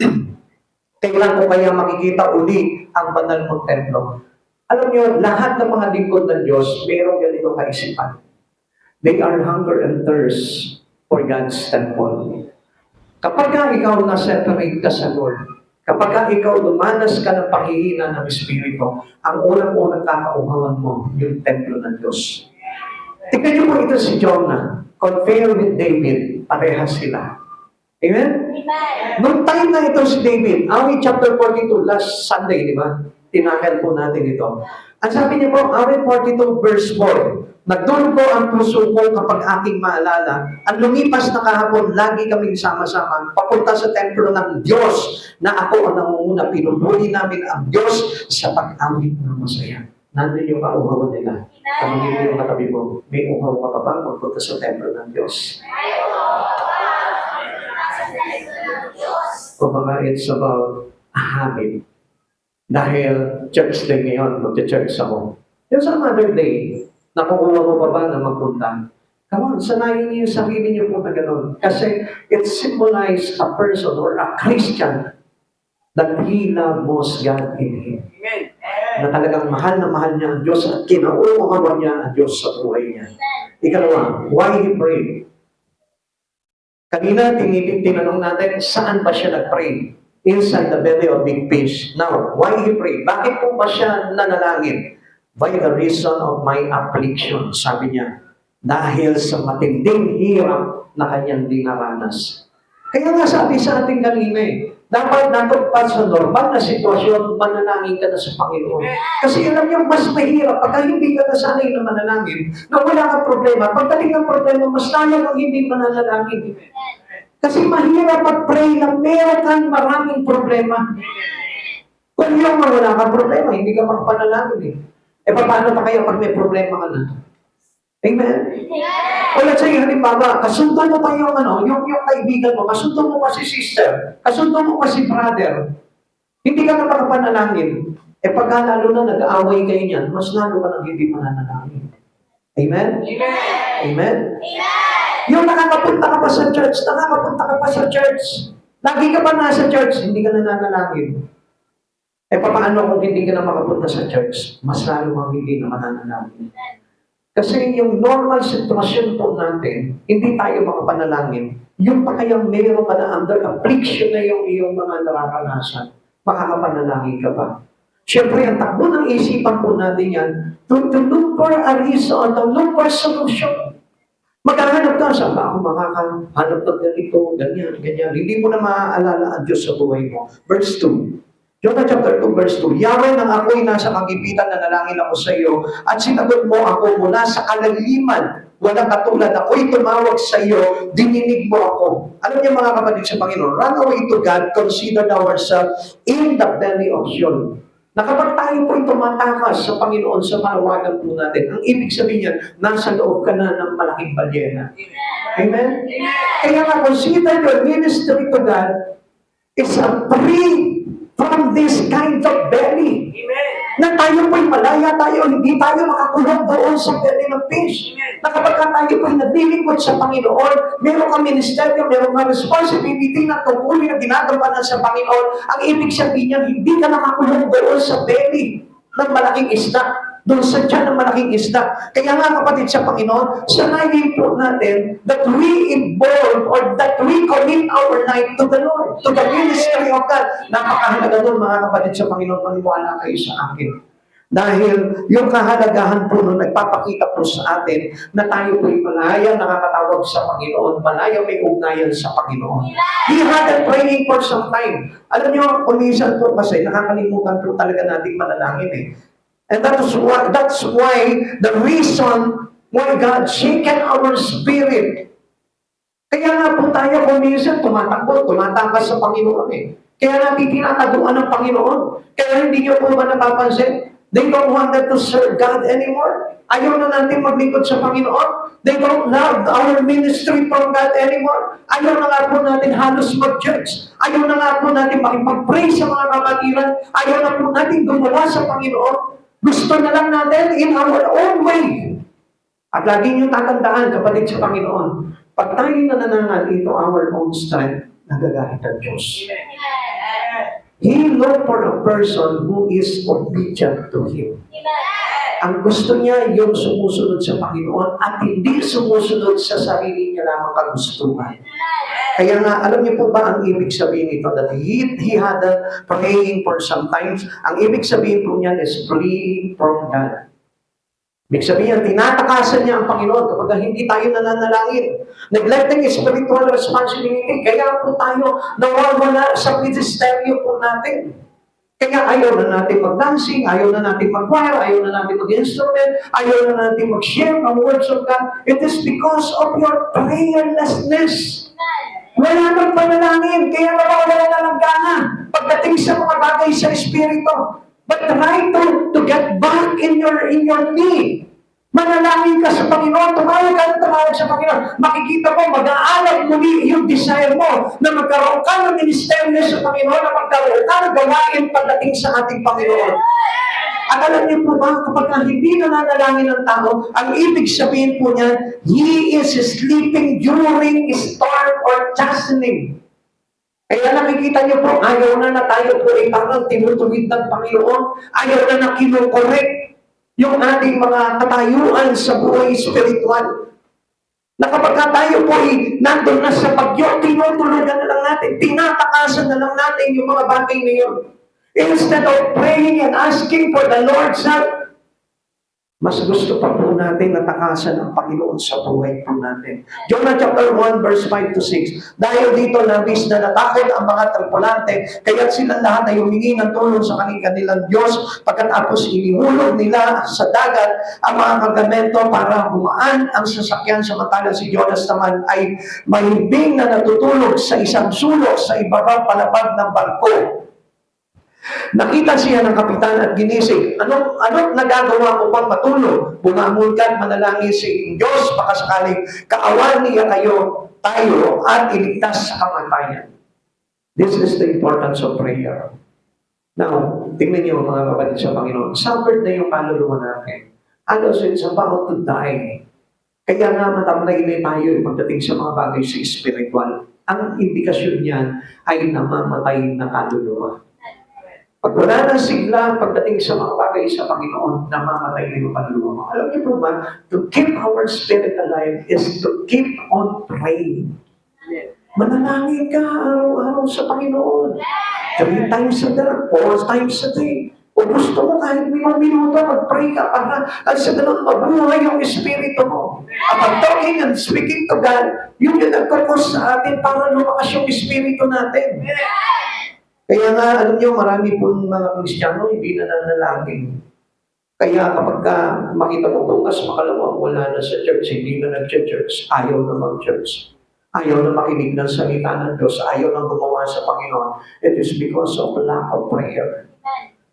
kailan ko kaya makikita uli ang banal mong templo? Alam niyo, lahat ng mga lingkod ng Diyos, mayroong ganito kaisipan. They are hunger and thirst for God's temple. Kapag ikaw na-separate ka sa Lord, kapag ikaw dumanas ka ng paghihina ng Espiritu, ang unang-unang kakauhawan mo, yung templo ng Diyos. Tingnan niyo po ito si Jonah. Compare with David, parehas sila. Amen? Noong time na ito si David, awit chapter 42, last Sunday, di ba? Tinakal po natin ito. Ang sabi niya po, awit 42 verse 4, nagdoon po ang puso ko kapag aking maalala. Ang lumipas na kahapon, lagi kaming sama-sama, papunta sa templo ng Diyos na ako ang nangunguna. Pinupuli namin ang Diyos sa pag-awit ng masaya. Nandun yung kauhawan nila. Tanungin mo yung katabi mo, may uhaw ka pa ba magpunta sa templo ng Diyos? O baka it's about a habit. Dahil church day ngayon, magcha-church ako. Yung some other day, nakukuha mo pa ba na magpunta? Come on, sanayin niyo yung sarili niyo po na gano'n. Kasi it symbolizes a person or a Christian that he loves most God in him. Na talagang mahal na mahal niya ang Diyos at kinauuhawan niya ang Diyos sa buhay niya. Ikalawa, why he prayed? Kanina, tinanong natin, saan ba siya nag-pray? Inside the belly of big fish. Now, why he prayed? Bakit po ba siya nanalangin? By the reason of my affliction, sabi niya, dahil sa matinding hirap na kanyang dinaranas. Kaya nga sabi sa ating kanina dapat natupad sa normal na sitwasyon, manalangin ka na sa Panginoon. Kasi alam niyo, mas mahirap pagka hindi ka nasanay na manalangin, na wala kang problema. Pagdating ng problema, mas tayo ang hindi mananalangin. Kasi mahirap mag-pray na meron kang maraming problema. Kung yung wala kang problema, hindi ka magpanalangin paano pa kaya pag may problema ka na? Amen? O let's say, halimbawa, kasundan mo pa yung kaibigan mo, kasundan mo pa si sister, kasundan mo pa si brother, hindi ka na makapanalangin. Pagka lalo na nag-aaway kayo niyan, mas lalo ka nang hindi mananalangin. Amen? Amen? Yung nakakapunta ka pa sa church, lagi ka pa nasa church, hindi ka na nananalangin. Paano kung hindi ka na makapunta sa church? Mas lalo kang hindi na mananalangin. Kasi yung normal sitwasyon po natin, hindi tayo makapanalangin. Yung pa kayang meron ka na under affliction na yung iyong mga nararanasan, makakapanalangin ka ba? Siyempre, ang takbo ng isipan po natin yan, to look for a reason, to look for a solution. Maghahanap ka, saan ba ako makakahanap ng ganito, ganyan. Hindi mo na maaalala ang Diyos sa buhay mo. Verse 2. Jonah chapter 2 verse 2, Yahweh, nang ako'y nasa kagipitan na nalangin ako sa iyo, at sinagot mo ako mula sa kalaliman, walang katulad, ako'y tumawag sa iyo, dininig mo ako. Alam niyo mga kapatid sa Panginoon, run away to God, consider ourselves in the belly of Sheol. Na kapag tayo po'y tumatakas sa Panginoon sa panawagan po natin, ang ibig sabihin niyan, nasa loob ka na ng malaking balyena. Amen? Kaya nga, consider your ministry to God is a free from this kind of belly. Na tayo po'y malaya tayo, hindi tayo makakulong doon sa belly ng fish. Na kapag tayo po'y naglilingkod sa Panginoon, meron kang ministeryo, meron kang responsibility na tungkulin na ginagampanan sa Panginoon, ang ibig sabihin niya, hindi ka nakakulong doon sa belly ng malaking isda, doon sa tiyan ng malaking isda. Kaya nga kapatid sa Panginoon, sanayin po natin that we involve or that we commit our life to the Lord, to the ministry of God. Napakahalaga doon mga kapatid sa Panginoon, maniwala kayo sa akin. Dahil yung kahalagahan po nun, nagpapakita po sa atin na tayo po'y malaya nakakatawag sa Panginoon, malaya may ugnayan sa Panginoon. He had a praying for some time. Alam niyo, kumisan po kasi nakakalimutan po talaga nating manalangin eh. And that's why the reason why God shaken our spirit. Kaya nga po tayo kuminsan tumatakbo, tumatakas sa Panginoon eh. Kaya natin tinataguan ng Panginoon. Kaya hindi niyo po ba napapansin? They don't want to serve God anymore. Ayaw na natin maglingkod sa Panginoon. They don't love our ministry from God anymore. Ayaw na nga po natin halos mag-church. Ayaw na nga po natin makipag-pray sa mga kapatiran. Ayaw na po natin gumawa sa Panginoon. Gusto na lang natin in our own way. At lagi niyong tatandaan, kapatid sa Panginoon, pag tayo nananangal into our own strength, nagagalit ang Diyos. He looked for a person who is obedient to Him. Ang gusto niya yung sumusunod sa Panginoon at hindi sumusunod sa sarili niya lamang kagustuhan. Kaya nga, alam niyo po ba ang ibig sabihin nito? That he had a praying for sometimes. Ang ibig sabihin po niyan is flee from God. Ibig sabihin, tinatakasan niya ang Panginoon kapag hindi tayo nananalangin. Neglecting spiritual responsibility. Kaya po tayo nawawala sa ministeryo po natin. Kaya ayaw na natin mag-dancing, ayaw na natin mag-choir, ayaw na natin mag-instrument, ayaw na natin mag-share ng words of God. It is because of your prayerlessness. Wala nang panalangin, kaya nawawala na ng gana pagdating sa mga bagay sa Espiritu. But try to get back in your need. Manalangin ka sa Panginoon, tumawag ka sa Panginoon. Makikita mo, mag-aalag muli yung desire mo na magkaroon ka ng ministeryo sa Panginoon, na magkaroon ka ng gawain pagdating sa ating Panginoon. At alam niyo po ba, kapag hindi nananalangin ng tao, ang ibig sabihin po niya, he is sleeping during storm or chastening. Kaya nakikita niyo po, ayaw na tayo po ay parang tinutuwid ng Panginoon, ayaw na kinukorek yung ating mga katayuan sa buhay spiritual. Na kapag tayo po ay nandun na sa bagyo, tinutulugan na lang natin, tinatakasan na lang natin yung mga bagay na yun. Instead of praying and asking for the Lord's help, mas gusto pa po natin natakasan ang Panginoon sa buhay po natin. Jonah chapter 1 verse 5 to 6. Dahil dito labis na natakot ang mga tripulante, kaya't silang lahat ay humingi ng tulong sa kanilang Diyos, pagkatapos inihulog nila sa dagat ang mga kargamento para humaan ang sasakyan, samantalang si Jonas naman ay mahimbing na natutulog sa isang sulok sa ibabang palapag ng barko. Nakita siya ng kapitan at ginising. Anong nagagawa mo pang matulog? Bumangon ka at manalangin sa Diyos, baka sakaling kaawan niya tayo at iligtas sa kamatayan. This is the importance of prayer. Now, tingnan niyo mga kapatid sa Panginoon, suffered na yung kaluluwa natin. Others, it's about to die. Kaya nga matamlay na tayo pagdating sa mga bagay sa spiritual. Ang indikasyon niyan ay namamatay na kaluluwa. Pag wala ng sigla pagdating sa mga bagay sa Panginoon, namamatay na yung kaluluwa mo. Alam niyo po ba, to keep our spirit alive is to keep on praying. Manalangin ka araw-araw sa Panginoon. 3 times a day, 4 times a day. O gusto mo kahit 5 minuto, mag-pray ka para at sa ganun mabuhay yung espiritu mo. At pag talking and speaking to God, yun yung nagkakos sa atin para lumakas yung espiritu natin. Kaya nga, alam niyo, marami pong mga Kristiyano hindi na nanalangin. Kaya kapag makita mo bukas, makalawang wala na sa church, hindi na nag-church, ayaw na mag-church. Ayaw na makinig ng salita ng Diyos, ayaw na gumawa sa Panginoon. It is because of lack of prayer.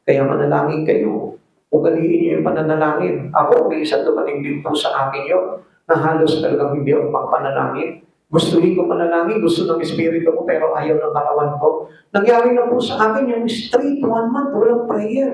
Kaya manalangin kayo. Ugaliin niyo yung pananalangin. Ako, minsan dumating din po sa akin yun, na halos talagang hindi ako magpanalangin. Gustuhin ko manalangin, gusto ng Espiritu ko, pero ayaw ng katawan ko. Nangyari na po sa akin yung straight 1 month, walang prayer.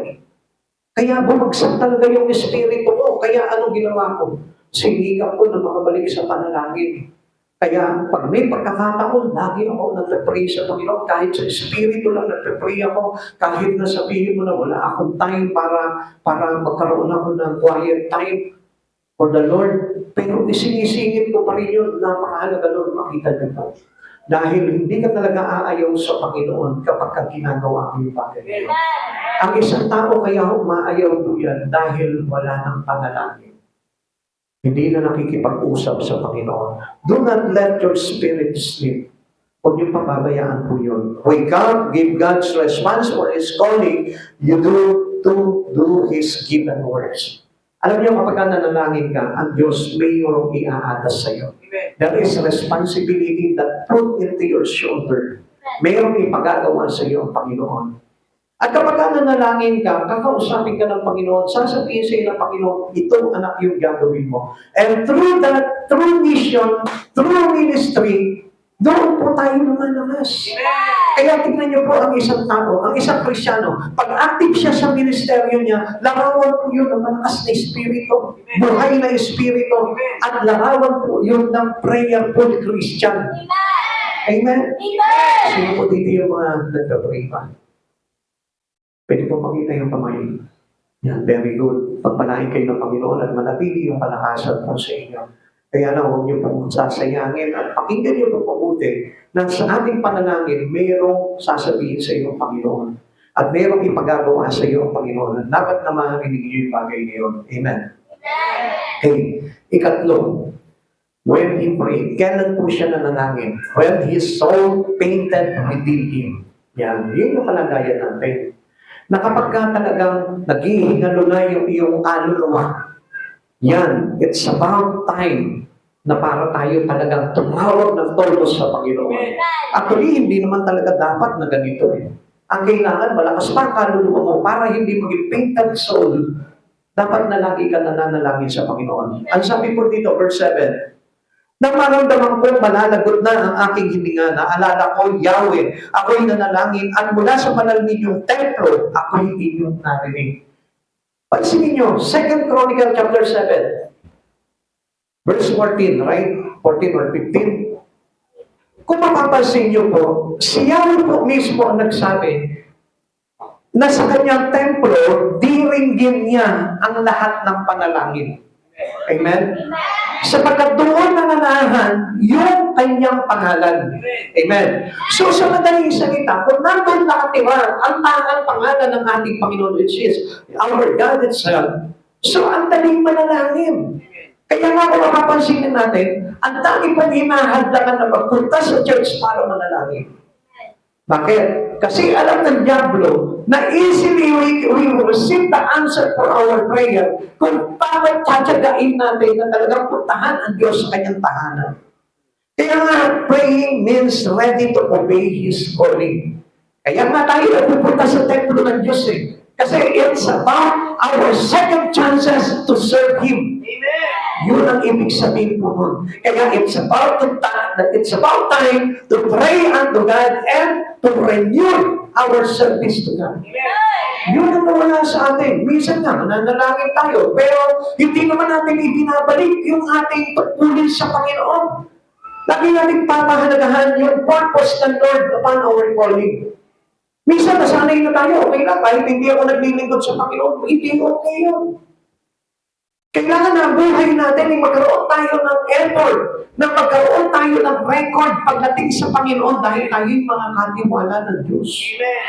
Kaya bumagsak talaga yung Espiritu ko. Kaya anong ginawa ko? Sinigap ko na makabalik sa panalangin. Kaya pag may pagkakataon, lagi ako nagpe-pray sa Panginoon. Kahit sa Espiritu lang nagpe-pray ako. Kahit na sabihin mo na wala akong time para magkaroon ako ng quiet time for the Lord. Pero isinisingit ko pa rin yun. Napakahalaga nun, makita niyo po. Dahil hindi ka talaga aayaw sa Panginoon kapag ka ginagawa mo yung bagay na yun. Ang isang tao kaya umaayaw po yan dahil wala ng panalangin. Hindi na nakikipag-usap sa Panginoon. Do not let your spirit sleep. Huwag niyong pababayaan po yun. When God give God's response for His calling, you do His given words. Alam niyo, kapag nanalangin ka, ang Diyos mayroong iaatas sa iyo. There is responsibility that put into your shoulder. Mayroong ipagagawa sa iyo ang Panginoon. At kapag nanalangin ka, kakausapin ka ng Panginoon, sasabihin sa iyo ng Panginoon, itong anak yung gagawin mo. And through that, through mission, through ministry, doon po tayo lumalamas. Kaya tignan niyo po ang isang tao, ang isang Kristyano, pag active siya sa ministeryo niya, larawan po yun ng malakas na espiritu, buhay na espiritu, at larawan po yun ng prayerful Christian. Amen? Sino po dito yung mga nagpa-pray pa? Pwede po makita yung kamay. Yan, very good. Pagpalain kayo ng Panginoon at manatili yung kalakasan po sa inyo. Kaya na huwag niyo pong sasayangin at pakinggan niyo po mabuti na sa ating panalangin, mayroong sasabihin sa iyo ang Panginoon. At mayroong ipagagawa sa iyo ang Panginoon. At dapat na marinig niyo yung bagay niyon. Amen. Okay. Ikatlo, when he prayed, kailan po siya nanalangin? When his soul painted within him. Yan, yun yung kalagayan natin. Na kapag ka talagang naghihingalo na yung iyong kaluluwa, yan, it's about time na para tayo talagang tumawag ng todo sa Panginoon. Actually, hindi naman talaga dapat na ganito eh. Ang kailangan, malakas pa ang kaluluwa mo para hindi maging painted soul. Dapat na lagi ka nananalangin sa Panginoon. Ang sabi po dito, verse 7, nang maramdaman ko, malalagot na ang aking hininga, naalala ko, Yahweh, ako'y nanalangin, at mula sa banal ninyong templo, ako'y inyong narinig. Pansinin nyo, 2 Chronicle chapter 7, verse 14, right? 14 or 15. Kung mapapansin nyo po, si Yahweh po mismo ang nagsabi na sa kanyang templo, diringgin niya ang lahat ng panalangin. Amen? Sapagkat doon nananahan yung kanyang pangalan. Amen. So sa madaling salita, kung nandun nakatira ang tangang pangalan ng ating Panginoon, which is our God itself, so ang daling manalangin. Kaya nga kung mapapansinin natin, ang dami pong hinahadlangan na magpunta sa church para manalangin. Bakit? Kasi alam ng Diablo na easily we will receive the answer for our prayer kung bakit tatsagain natin na talagang puntahan ang Diyos sa kanyang tahanan. Kaya nga, praying means ready to obey His calling. Kaya nga tayo nagpupunta sa templo ng Diyos eh. Kasi it's about our second chances to serve Him. Amen. Yun ang ibig sabihin po nun. Kaya it's about time to pray unto God and to renew our service to God. Amen. Yun ang nawala sa atin. Minsan nga, nananalangin tayo, pero hindi naman natin ibinabalik yung ating tungkulin sa Panginoon. Lagi natin papahalagahan yung purpose ng Lord upon our calling. Minsan, nasanay na tayo, okay lang, kahit hindi ako naglilingkod sa Panginoon, hindi okay yun. Kailangan na buhay natin ay magkaroon tayo ng effort, na magkaroon tayo ng record pagdating sa Panginoon dahil tayo yung mga katiwala ng Diyos. Amen.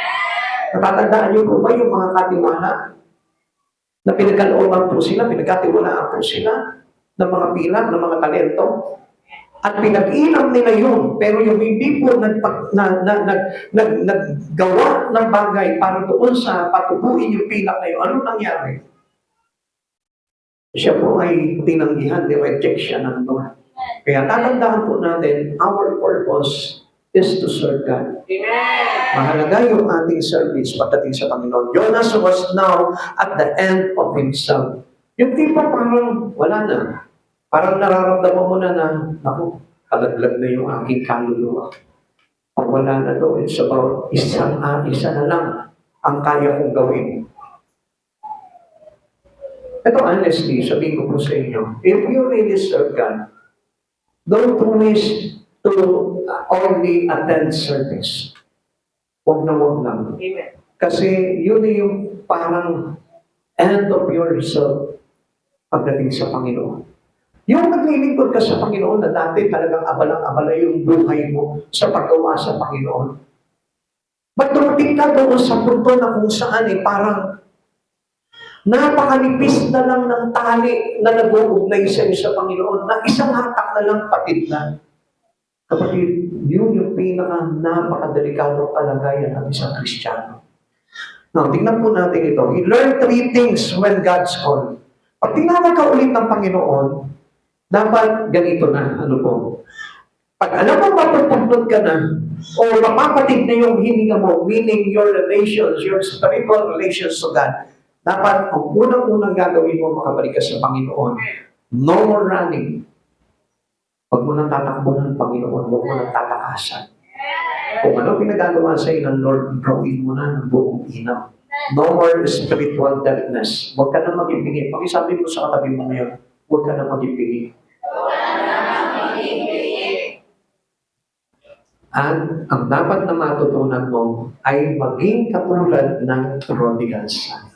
Natatandaan niyo po ba yung mga katiwala? Na pinagkalooban po sila, pinagkatiwalaan po sila ng mga pilat, ng mga talento. At pinag-ilam nila yun, pero yung hindi po naggawa ng bagay para doon sa patubuin yung pilak na yun, ano nangyari? Siya po ay tinanggihan, ni-reject siya ng Lord. Kaya tatandaan po natin, our purpose is to serve God. Amen. Mahalaga yung ating service pagdating sa Panginoon. Jonas was now at the end of himself. Yung tipo parang wala na. Parang nararamdaman mo na naku, kalaglag na yung aking kaluluwa. Pag wala na doon, it's about isa na lang ang kaya kong gawin. Ito honestly, sabihin ko po sa inyo, if you really serve God, don't wish to only attend service. Huwag lang. Amen. Kasi yun yung parang end of yourself pagdating sa Panginoon. Yung naglilingkod ka sa Panginoon na dati talagang abalang-abala yung buhay mo sa paggawa sa Panginoon. Ba't dumating ka doon sa punto na kung saan parang napakanipis na lang ng tali na nag-uugnay sa iyo sa Panginoon na isang hatak na lang patid na. Kapatid, yun yung napakadelikadong kalagayan ng isang Kristiyano. Now, tingnan po natin ito. We learn 3 things when God's called. Pag tinawag ka ulit ng Panginoon, dapat ganito na. Ano po? Pag alam mo matutugnod ka na, o mapapatig na yung hininga mo, meaning your relations, your spiritual relations to God, dapat ang unang-unang gagawin mo makabalik ka sa Panginoon. No more running. Huwag mo nang tatakbo ng Panginoon, huwag mo nang tatakasan. Kung ano pinagagawa sa iyo ng Lord, gawin mo na ng buong inaw. No more spiritual deafness. Huwag ka na mag-ibigay. Pakisabi mo sa katabi mo ngayon, huwag ka na mag-ibigay. At ang dapat na matutunan mo ay maging katulad ng prodigal son.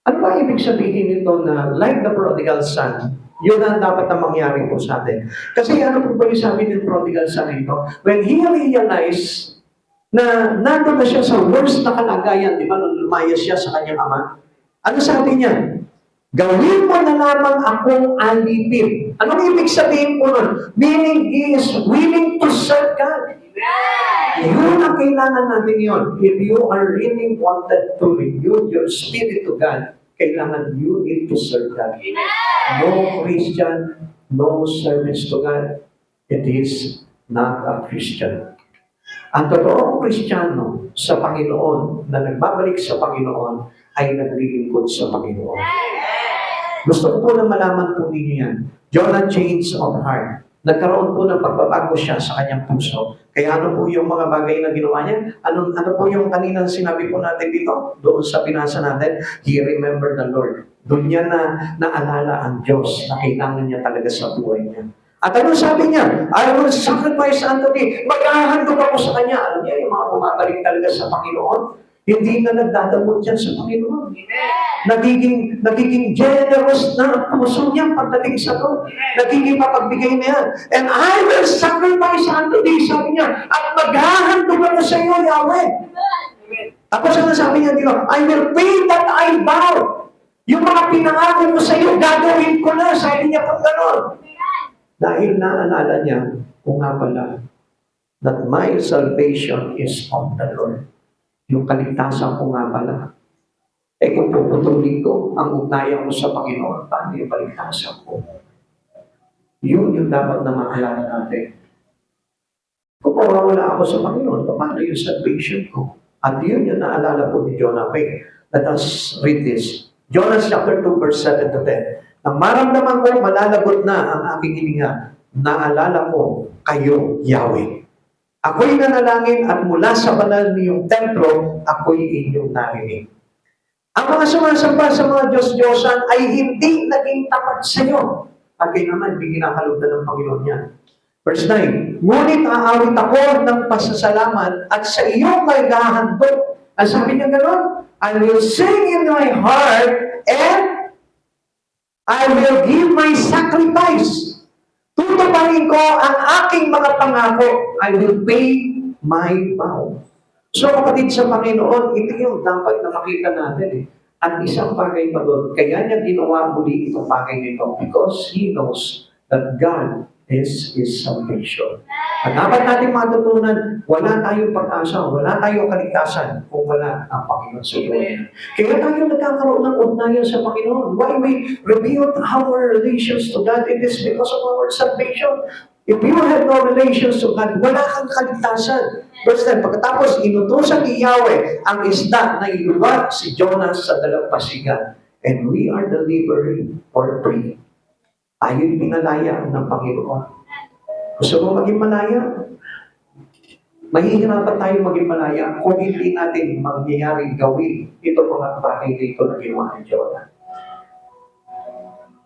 Ano ba ibig sabihin nito na like the prodigal son? Yun ang dapat na mangyari po sa atin. Kasi ano po ba yung sabi ng prodigal son ito? When he realized na nandun na siya sa worst na kalagayan, di ba, nung lumayas siya sa kanyang ama, ano sabi niya? Gawin mo na lamang akong alipin. Anong ibig sabihin po nun? Meaning he is willing to serve God. Yun ang kailangan natin yun. If you are really wanted to renew your spirit to God, kailangan you need to serve God. No Christian, no service to God. It is not a Christian. Ang totoong Kristiyano sa Panginoon, na nagbabalik sa Panginoon, ay naglilingkod sa Panginoon. Gusto ko po na malaman po ninyo yan. Jonah changed of heart. Nagkaroon po ng pagbabago siya sa kanyang puso. Kaya ano po yung mga bagay na ginawa niya? Ano po yung kaninang sinabi po natin dito? Doon sa binasa natin, he remembered the Lord. Doon niya na naalala ang Diyos na kailangan niya talaga sa buhay niya. At ano sabi niya? I will sacrifice unto thee. Maghahandog ako sa Kanya. Alam niya, yung mga bumabalik talaga sa Panginoon, hindi na nagdadamot yan sa Panginoon. Nagiging generous na ang puso niya pagdating sa Lord. Nagiging mapagbigay na yan. And I will sacrifice unto thee, sabi niya, at maghahandog ako sa iyo, Yahweh. Tapos ano sabi niya dito? I will pay that I vow. Yung mga pinangako ko sa iyo, gagawin ko na. Sabi niya pag gano'n. Dahil naalala niya, kung nga pala, that my salvation is of the Lord. Yung kaligtasan ko nga pala. Kung puputulin ko ang ugnayan ko sa Panginoon, paano yung kaligtasan ko? Yun yung dapat na maalala natin. Kung mawawala ako sa Panginoon, paano yung salvation ko? At yun yung naalala po ni Jonah. Okay, let us read this. Jonah chapter 2, verse 7 to 10. Nang maramdaman ko, malalagot na ang aking hininga. Naalala ko kayo, Yahweh. Ako'y nanalangin at mula sa banal niyong templo, ako'y inyong narinig. Ang mga sumasamba sa mga Diyos-Diyosan ay hindi naging tapat sa iyo. At kayo naman, hindi kinakalugdan ng Panginoon yan. Verse 9, ngunit aawit ako ng pasasalamat at sa iyo may gahandog. Ang sabi niya gano'n, I will sing in my heart and I will give my sacrifice. Tutuparin ko ang aking mga pangako. I will pay my vow. So kapatid sa Panginoon, ito yung dapat na makita natin. At isang bagay pa doon, kaya niya ginawa muli itong bagay nito because He knows that God is His salvation. At dapat natin matutunan, wala tayong pag-asa, wala tayong kaligtasan kung wala ang Panginoon sa buhay. Kaya tayo nagkakaroon ng ugnayan sa Panginoon. Why we rebuild our relations to God? It is because of our salvation. If you have no relations to God, wala kang kaligtasan. Verse 10, pagkatapos inutusan ni Yahweh ang isda na iluwag si Jonas sa dalampasigan, and we are delivered or free. Tayo'y pinalaya ng Panginoon. Gusto mo maging malaya? Mahihirapan tayo maging malaya kung hindi natin mangyayaring gawin ito mga bagay dito na ginawa ni Jonah.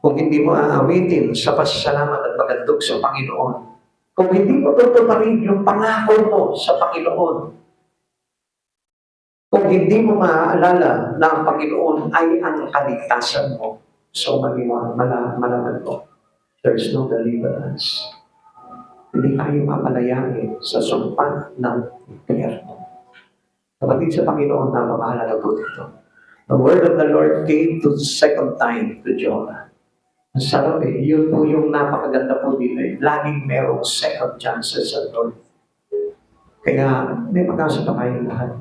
Kung hindi mo aawitin sa pasasalamat at pagandog sa Panginoon, kung hindi mo tutuparin yung pangako mo sa Panginoon, kung hindi mo maaalala na ang Panginoon ay ang kaligtasan mo, so malaman mo, there's no deliverance. Hindi tayo mapalayain sa sumpa ng impyerno. Kapatid sa Panginoon, napamahalaga po dito. The word of the Lord came to the second time to Jonah. Ang sarap yun po yung napakaganda po dito Laging merong second chances sa Lord. Kaya may pag-asa pa kayong lahat.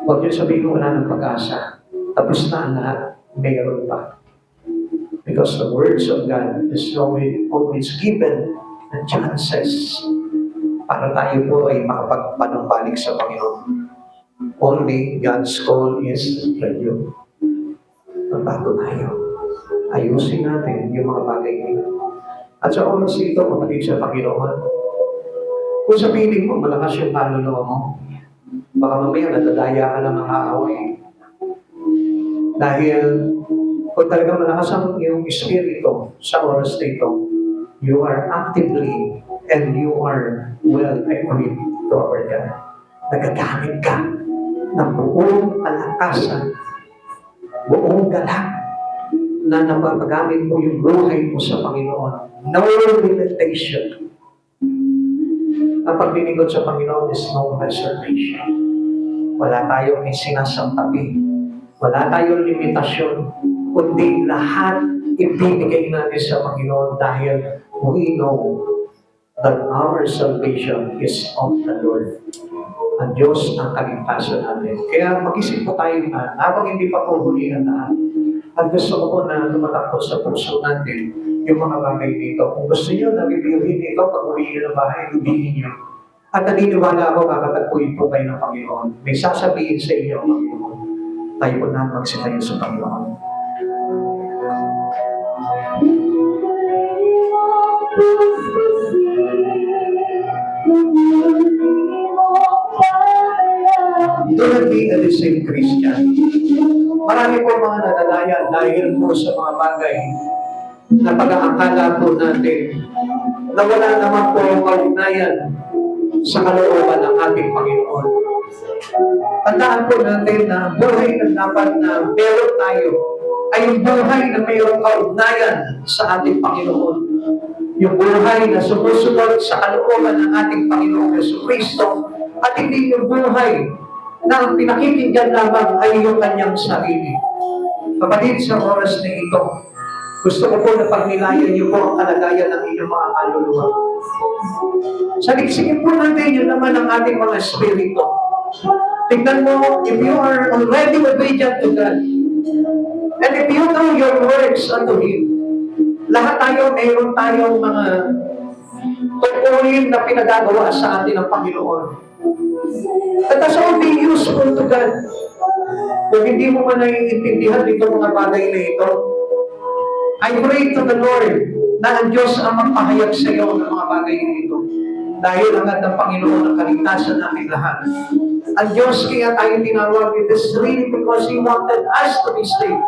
Huwag niyo sabihin wala ng pag-asa. Tapos na ang lahat, mayroon pa. Because the words of God is always given the chances para tayo po ay makapagpanumbalik sa Panginoon. Only God's call is review. Magbago tayo. Ayusin natin yung mga bagay nila. At sa oras ito, kapatid sa Panginoon, kung sa piling mo, malakas yung kaluluwa mo, baka mamaya nadadaya ka ng mga away. Dahil kung talaga malakas ang iyong espiritu sa oras na ito, you are actively and you are well equipped to our God. Nagagamit ka ng buong kalakasan, buong galak, na napapagamit mo yung buhay mo sa Panginoon. No limitation. Ang paglilingkod sa Panginoon is no reservation. Wala tayong sinasamtabi. Wala tayong limitasyon. Kundi lahat ibibigay natin sa Panginoon dahil we know that our salvation is of the Lord. Ang Diyos ang kaligtasan natin. Kaya mag-isip po tayo na habang hindi pa po huli ang lahat. At gusto ko po na lumatakbo sa puso natin yung mga bagay dito. Kung gusto nyo na bibilihin ito, pag uwi nyo ng bahay, lubihin nyo. At naniniwala ako, kakatagpuin po kayo ng Panginoon. May sasabihin sa inyo ang Panginoon. Tayo po na magsitayo sa Panginoon. Do not be a deceived Christian. Marami po mga nadadaya dahil po sa mga bagay na pag-aakala po natin na wala naman po yung kaugnayan sa kalooban ng ating Panginoon. Tandaan po natin na buhay na dapat na meron tayo ay yung buhay na mayroong kaugnayan sa ating Panginoon. Yung buhay na sumusunod sa kalooban ng ating Panginoong Jesucristo at hindi yung buhay na ang pinakikinggan lamang ay yung kanyang sarili. Kapatid, sa oras na ito, gusto ko po na pagnilayan niyo po ang kalagayan ng inyong mga kaluluwa. Saliksingin po natin yun naman ang ating mga espiritu. Tignan mo, if you are already obedient to God, and if you know your works unto Him, lahat tayo, mayroon tayong mga tungkulin na pinagagawa sa atin ng Panginoon. At that's only useful to God. Kung hindi mo man naiintindihan dito mga bagay na ito, I pray to the Lord na ang Diyos ang magpahayag sa iyo ng mga bagay na ito. Dahil hangad ng Panginoon ang kaligtasan namin lahat. Ang Diyos kaya tayo tinawag, it is really because He wanted us to be saved.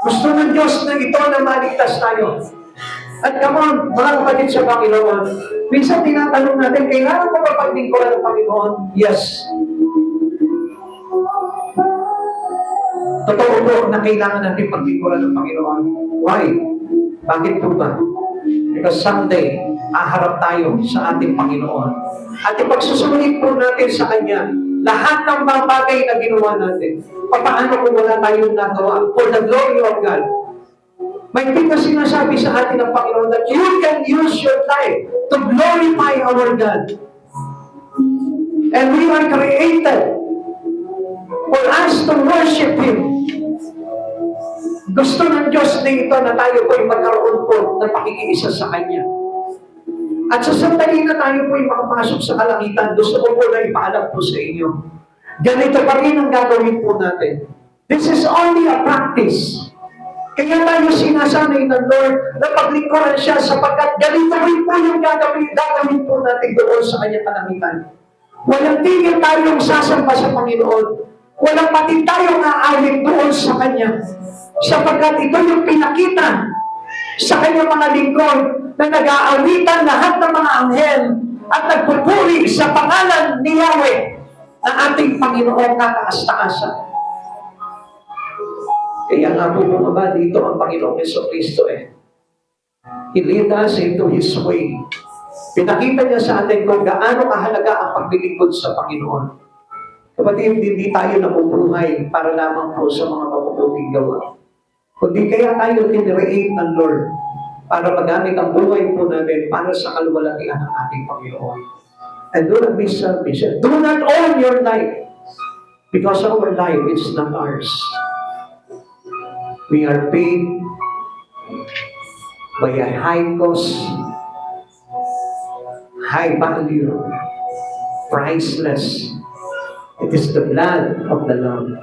Gusto ng Diyos na ito na maligtas tayo. At come on, mga kapatid sa Panginoon, minsan tinatanong natin, kailangan mo ba paglingkuran ng Panginoon? Yes. Totoo po na kailangan natin paglingkuran ng Panginoon. Why? Bakit po ba? Because someday, aharap tayo sa ating Panginoon. At ipagsusulit po natin sa Kanya lahat ng mga bagay na ginawa natin. Paano kung wala tayong nagawa? For the glory of God. May tingnan sinasabi sa atin ng Panginoon that you can use your life to glorify our God. And we are created for us to worship Him. Gusto ng Diyos na ito na tayo po'y magkaroon po ng pakikiisa sa Kanya. At sa sandali na tayo po'y makapasok sa kalangitan, gusto ko po na ipaalam po sa inyo. Ganito pa rin ang gagawin po natin. This is only a practice. Kaya tayo sinasanay ng Lord na paglingkuran siya sapagkat ganito rin po yung gagawin po natin doon sa kanyang kalangitan. Walang tigil tayong sasamba sa Panginoon. Walang pati tayong aalit doon sa Kanya. Sapagkat ito yung pinakita sa kanyang mga lingkod na nag-aawitan lahat ng mga anghel at nagpupuri sa pangalan ni Yahweh na ating Panginoon kataas-taasan. Kaya nga po bumaba dito ang Panginoong Jesucristo He led us into His way. Pinakita niya sa atin kung gaano kahalaga ang paglilingkod sa Panginoon. Kapatid, hindi tayo nabubuhay para lamang po sa mga mabubuting gawa. Kundi kaya tayo kinreate ng Lord para magamit ang buhay po natin para sa kaluwalhatian ng ating Panginoon. And do not be selfish. Do not own your life because our life is not ours. We are paid by a high cost, high value, priceless. It is the blood of the Lamb.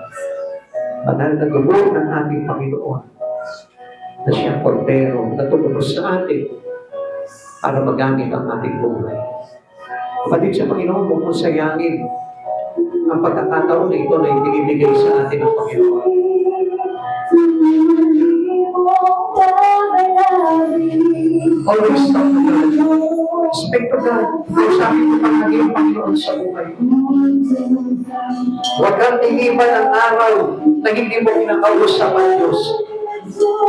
Banal na dugo ng ating Panginoon na siyang kordero na tumubos sa atin para magamit ang ating buhay. Kapatid sa Panginoon, huwag mong sayangin ang pagkakataon na ito na ibinibigay sa atin ng Panginoon. Always talk to God. Respect to God. Kung sabi ko pang naging Panginoon sa buhay. Huwag kang tinipan ang araw na hindi mo kinakausap ang Diyos.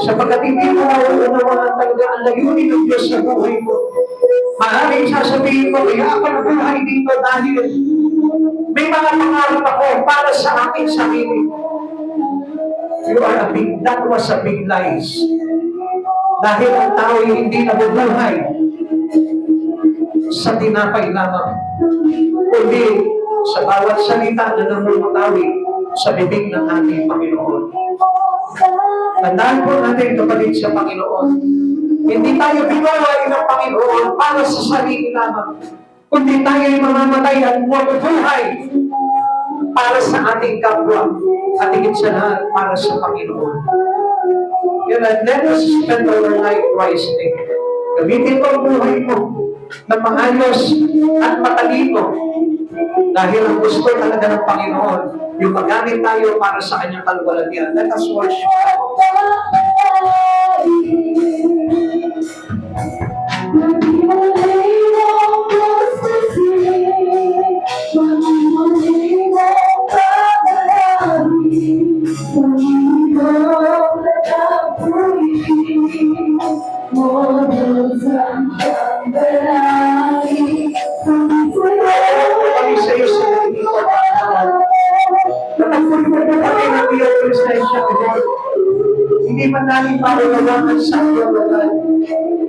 Sapagkat hindi mo nauunawaan talaga ang layunin ng Diyos sa buhay mo. Maraming sasabihin mo, kaya ako nabuhay dito dahil may mga pangarap ako para sa aking sarili. That was a big lies. Dahil ang tao ay hindi nabubuhay sa tinapay lamang, kundi sa bawat salita na namumutawi sa bibig ng ating Panginoon. Tandaan po natin, kapatid sa Panginoon, hindi tayo binuhay ng Panginoon para sa sarili lamang, kundi tayo ay mamamatay at mabubuhay para sa ating kapwa at higit sa lahat para sa Panginoon. Yun, let us spend our life wisely. Gamitin mo ang buhay mo na maayos at matalino dahil ang gusto talaga ng Panginoon yung magamit tayo para sa kanyang kaluwalhatian. Let us worship kami sa iyo sa dito. Natapos mo po kami ng iyong presensya, Lord. Hindi man namin paunawakan sa iyong lugar.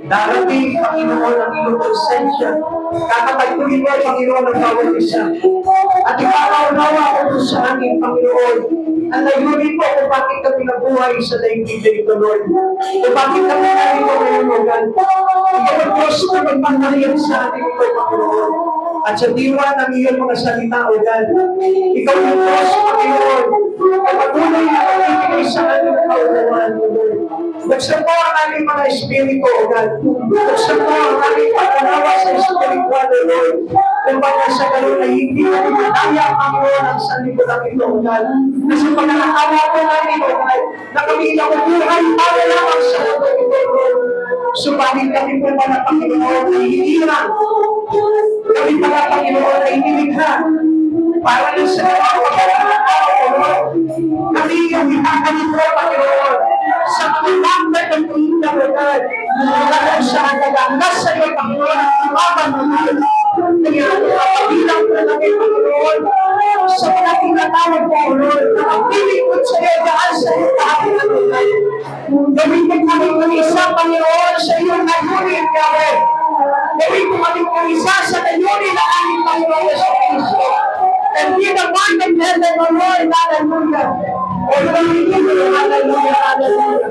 Darating, Panginoon, ang iyong presensya. Kakatagpuin mo, Panginoon, ang bawat isa. At ipapaunawa ko po sa amin, Panginoon, ang layunin mo kung bakit kami nabuhay sa daigdig na ito, Lord. Kung bakit kami narito ngayon, Lord. Ikaw ang Diyos na magmahalayan sa atin ito, Panginoon. At sa diwa ng iyong mga salita, O God, ikaw ang Diyos, Panginoon, at patuloy na pagkikigay sa ating kaunawaan, Lord. Buksan mo ang aming mga espiritu, O God. Buksan mo ang aming pag-unawa sa espiritual, O Lord. Kung bakit sa gano'n ay hindi kami madaya, Panginoon, ang sanlibutan ito, O God. Kasi pagkakatawa ko namin, O God, na kami nakubuhay para lamang sa lahat ito, Lord. Subalit kami po mga Panginoon ay hinirang. Kami mga Panginoon ay nilikha para lang sa pagkakatawa ko, Lord. Kami yung hinakali po, Panginoon, sa mga lakbay ng tuwing O God. Kung saan naganggas sa iyo, Panginoon, ang imaman mo, Lord. Kaya kapabilang ko na kay Panginoon sa mga tinatawag ko, Lord, na ang pilikod sa iyo daan sa iyo tayo na Lord. Gamitin kami ng isa, Panginoon, sa iyong layunin, Yahweh. Gawin ko kami ng isa sa layunin ng aming Panginoon sa Kristo. And be the one that led them, O Lord, hallelujah. O Lord, hallelujah, hallelujah.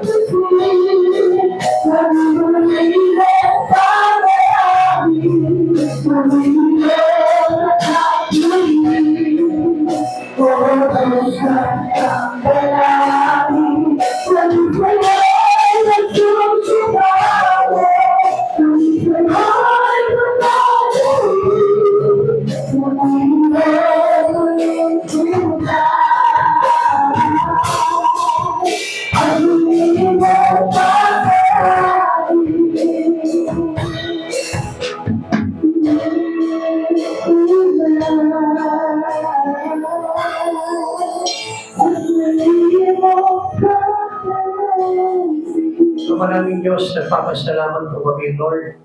Diyos, nagpapasalamat po kami, Lord.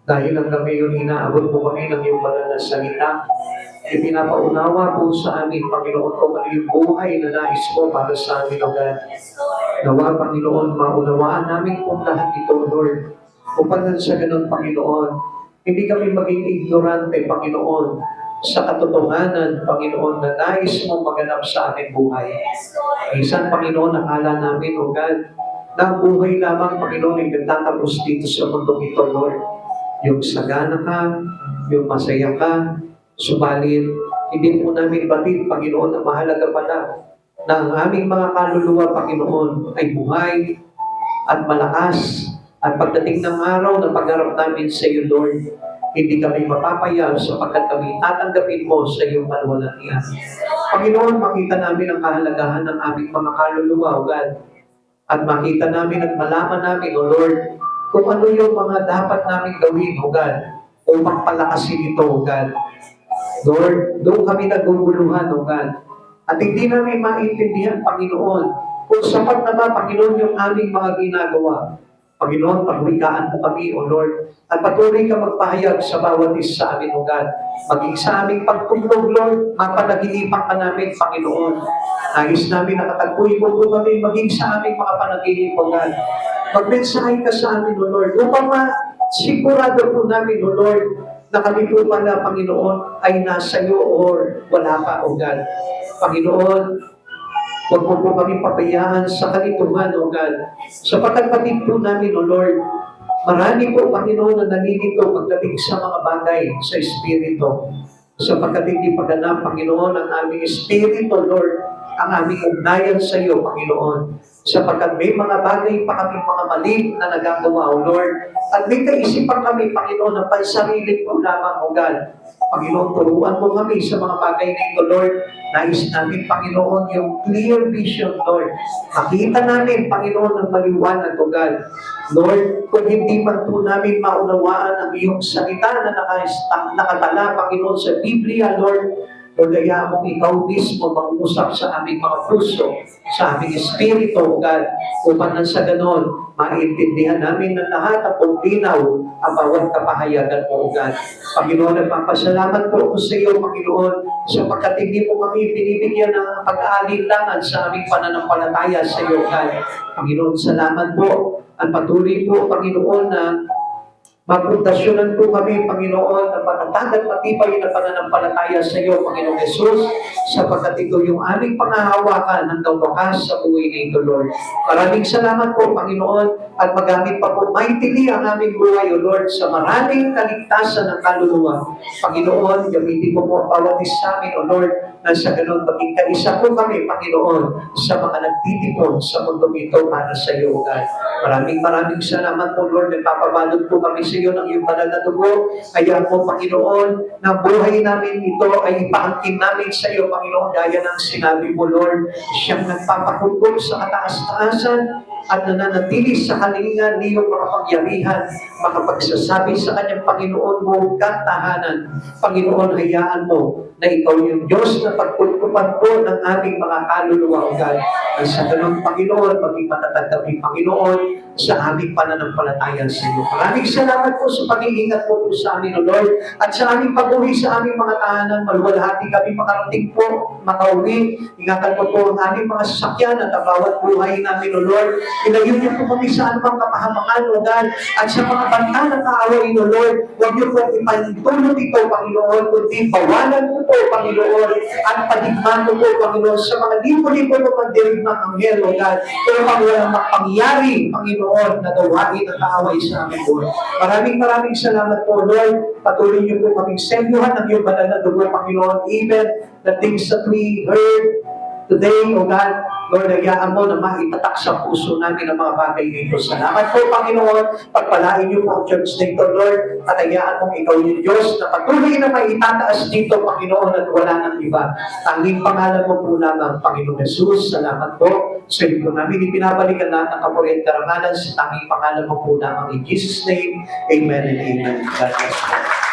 Dahil ang kami yung inaabot po kami ng iyong banal na salita. Ipinapaunawa po sa amin, Panginoon, kung ano yung buhay na nais mo para sa amin, O God. Nawa, Panginoon, maunawaan namin kung lahat ito, Lord. Upang sa ganun, Panginoon, hindi kami maging ignorante, Panginoon, sa katotohanan, Panginoon, na nais mo maganap sa ating buhay. Minsan, Panginoon, akala namin, O God, na ang buhay lamang, Panginoon, ay nagtatapos dito sa mundong ito, Lord. Yung sagana ka, yung masaya ka, subalit, hindi po namin batid, Panginoon, na mahalaga pala na ang aming mga kaluluwa, Panginoon, ay buhay at malakas. At pagdating ng araw na pagharap namin sa iyo, Lord, hindi kami mapapayag sapagkat kami tatanggapin mo sa iyong kalwalatian. Panginoon, makita namin ang kahalagahan ng aming mga kaluluwa, O God. At makita namin at malaman namin, O Lord, kung ano yung mga dapat namin gawin, O God, upang palakasin ito, O God. Lord, doon kami naguguluhan, O God. At hindi namin maintindihan, Panginoon, kung sapat na ba, Panginoon, yung aming mga ginagawa. Panginoon, pagwikaan mo kami, O Lord, at patuloy ka magpahayag sa bawat isa sa amin, O God. Maging sa aming pagtulog, Lord, mapanaginipan ka namin, Panginoon. Nais namin nakatagpuin mo po kami, maging sa aming mga panaginip, O God. Magmensahe ka sa amin, O Lord, upang sigurado po namin, O Lord, na kami po pala, Panginoon, ay nasa iyo or wala pa, O God. Panginoon, huwag mo po kami papayaan sa kalituhan, O God. Sa pagkatpatid po namin, O Lord, marami po, Panginoon, na nalilito pagdating sa mga bagay sa Espiritu. Sapagkat hindi paganap, Panginoon, ang aming Espiritu, Lord, ang aming ugnayan sa iyo, Panginoon. Sapagkat may mga bagay pa kami mga mali na nagagawa, O Lord. At may kaisipan kami, Panginoon, na pansarili po lamang, O God. Panginoon, turuan mo kami sa mga bagay na ito, Lord. Nais namin, Panginoon, yung clear vision, Lord. Makita namin, Panginoon, ang maliwanag, O God. Lord, kung hindi man po namin maunawaan ang iyong salita na nakatala, Panginoon, sa Biblia, Lord, Lord, hayaan mong ikaw mismo mag-usap sa aming mga puso, sa aming espiritu, O God, upang nang sa ganon, maintindihan namin ng lahat at linaw ang bawat kapahayagan mo, O God. Panginoon, nagpapasalamat po ako sa iyo, Panginoon, sapagkat hindi mo kami binibigyan ng pag-aalinlangan sa aming pananampalataya sa iyo, God. Panginoon, salamat po. At patuloy po, Panginoon, na mapundasyonan po kami, Panginoon, na patatag at matibay na pananampalataya sa iyo, Panginoong Jesus, sapagkat ito yung aming pangahawakan hanggang wakas sa buhay na ito, Lord. Maraming salamat po, Panginoon, at magamit pa po maitili ang aming buhay, O Lord, sa maraming kaligtasan ng kaluluwa. Panginoon, gamitin mo po ang bawat isa amin, O Lord, na sa ganun maging kaisa po kami, Panginoon, sa mga nagtitipon sa mundong ito para sa iyo, O God. Maraming salamat po, Lord. Nagpapabalot po kami sa iyo ng iyong banal na dugo. Kaya po, Panginoon, na buhay namin ito ay ipaangkin namin sa iyo, Panginoon, gaya ng sinabi mo, Lord. Siyang nagpapakumbol sa kataas-taasan at nananatili sa kalingan niyong makapangyarihan, makapagsasabi sa kanyang Panginoon mo katahanan. Panginoon, hayaan mo na ikaw yung Diyos na pagtutupad po ng aming mga kaluluwa, O God. At sa ganun, Panginoon, maging matatag kami, Panginoon, sa aming pananampalataya sa iyo. Maraming salamat po sa pag-iingat po sa amin, O Lord, at sa aming pag-uwi sa aming mga tahanan. Maluwalhati kami makarating po, makauwi. Ingatan po po ang aming mga sasakyan at ang bawat buhay namin, O Lord. Ilayo niyo po kami sa anumang kapahamakan, O God, at sa mga banta ng kaaway, O Lord, huwag niyo po ipantulot ito, Panginoon, kundi bawalan po po, Panginoon, at padigman po po, Panginoon, sa mga lipo-lipo ng pandirigmang anghel, O God, pero pang walang mapangyari, Panginoon, na gawain ang kaaway sa aming buhay. Maraming salamat po, Lord. Patuloy niyo po kaming senyuhan ng iyong banal na dugo, Panginoon, even the things that we heard today, O God, Lord, hayaan mo na maitatak sa puso namin ang mga bagay nito. Salamat po, Panginoon. Pagpalain niyo po ang church nito, Lord, at hayaan mong ikaw yung Diyos na patuloy na maitataas dito, Panginoon, at wala ng iba. Tanging pangalan mo po lamang, Panginoon Jesus. Salamat po. Sa iyo po namin ipinabalikan lahat ng kapuri at karangalan sa tanging pangalan mo po lamang. In Jesus' name, Amen and Amen. God bless you.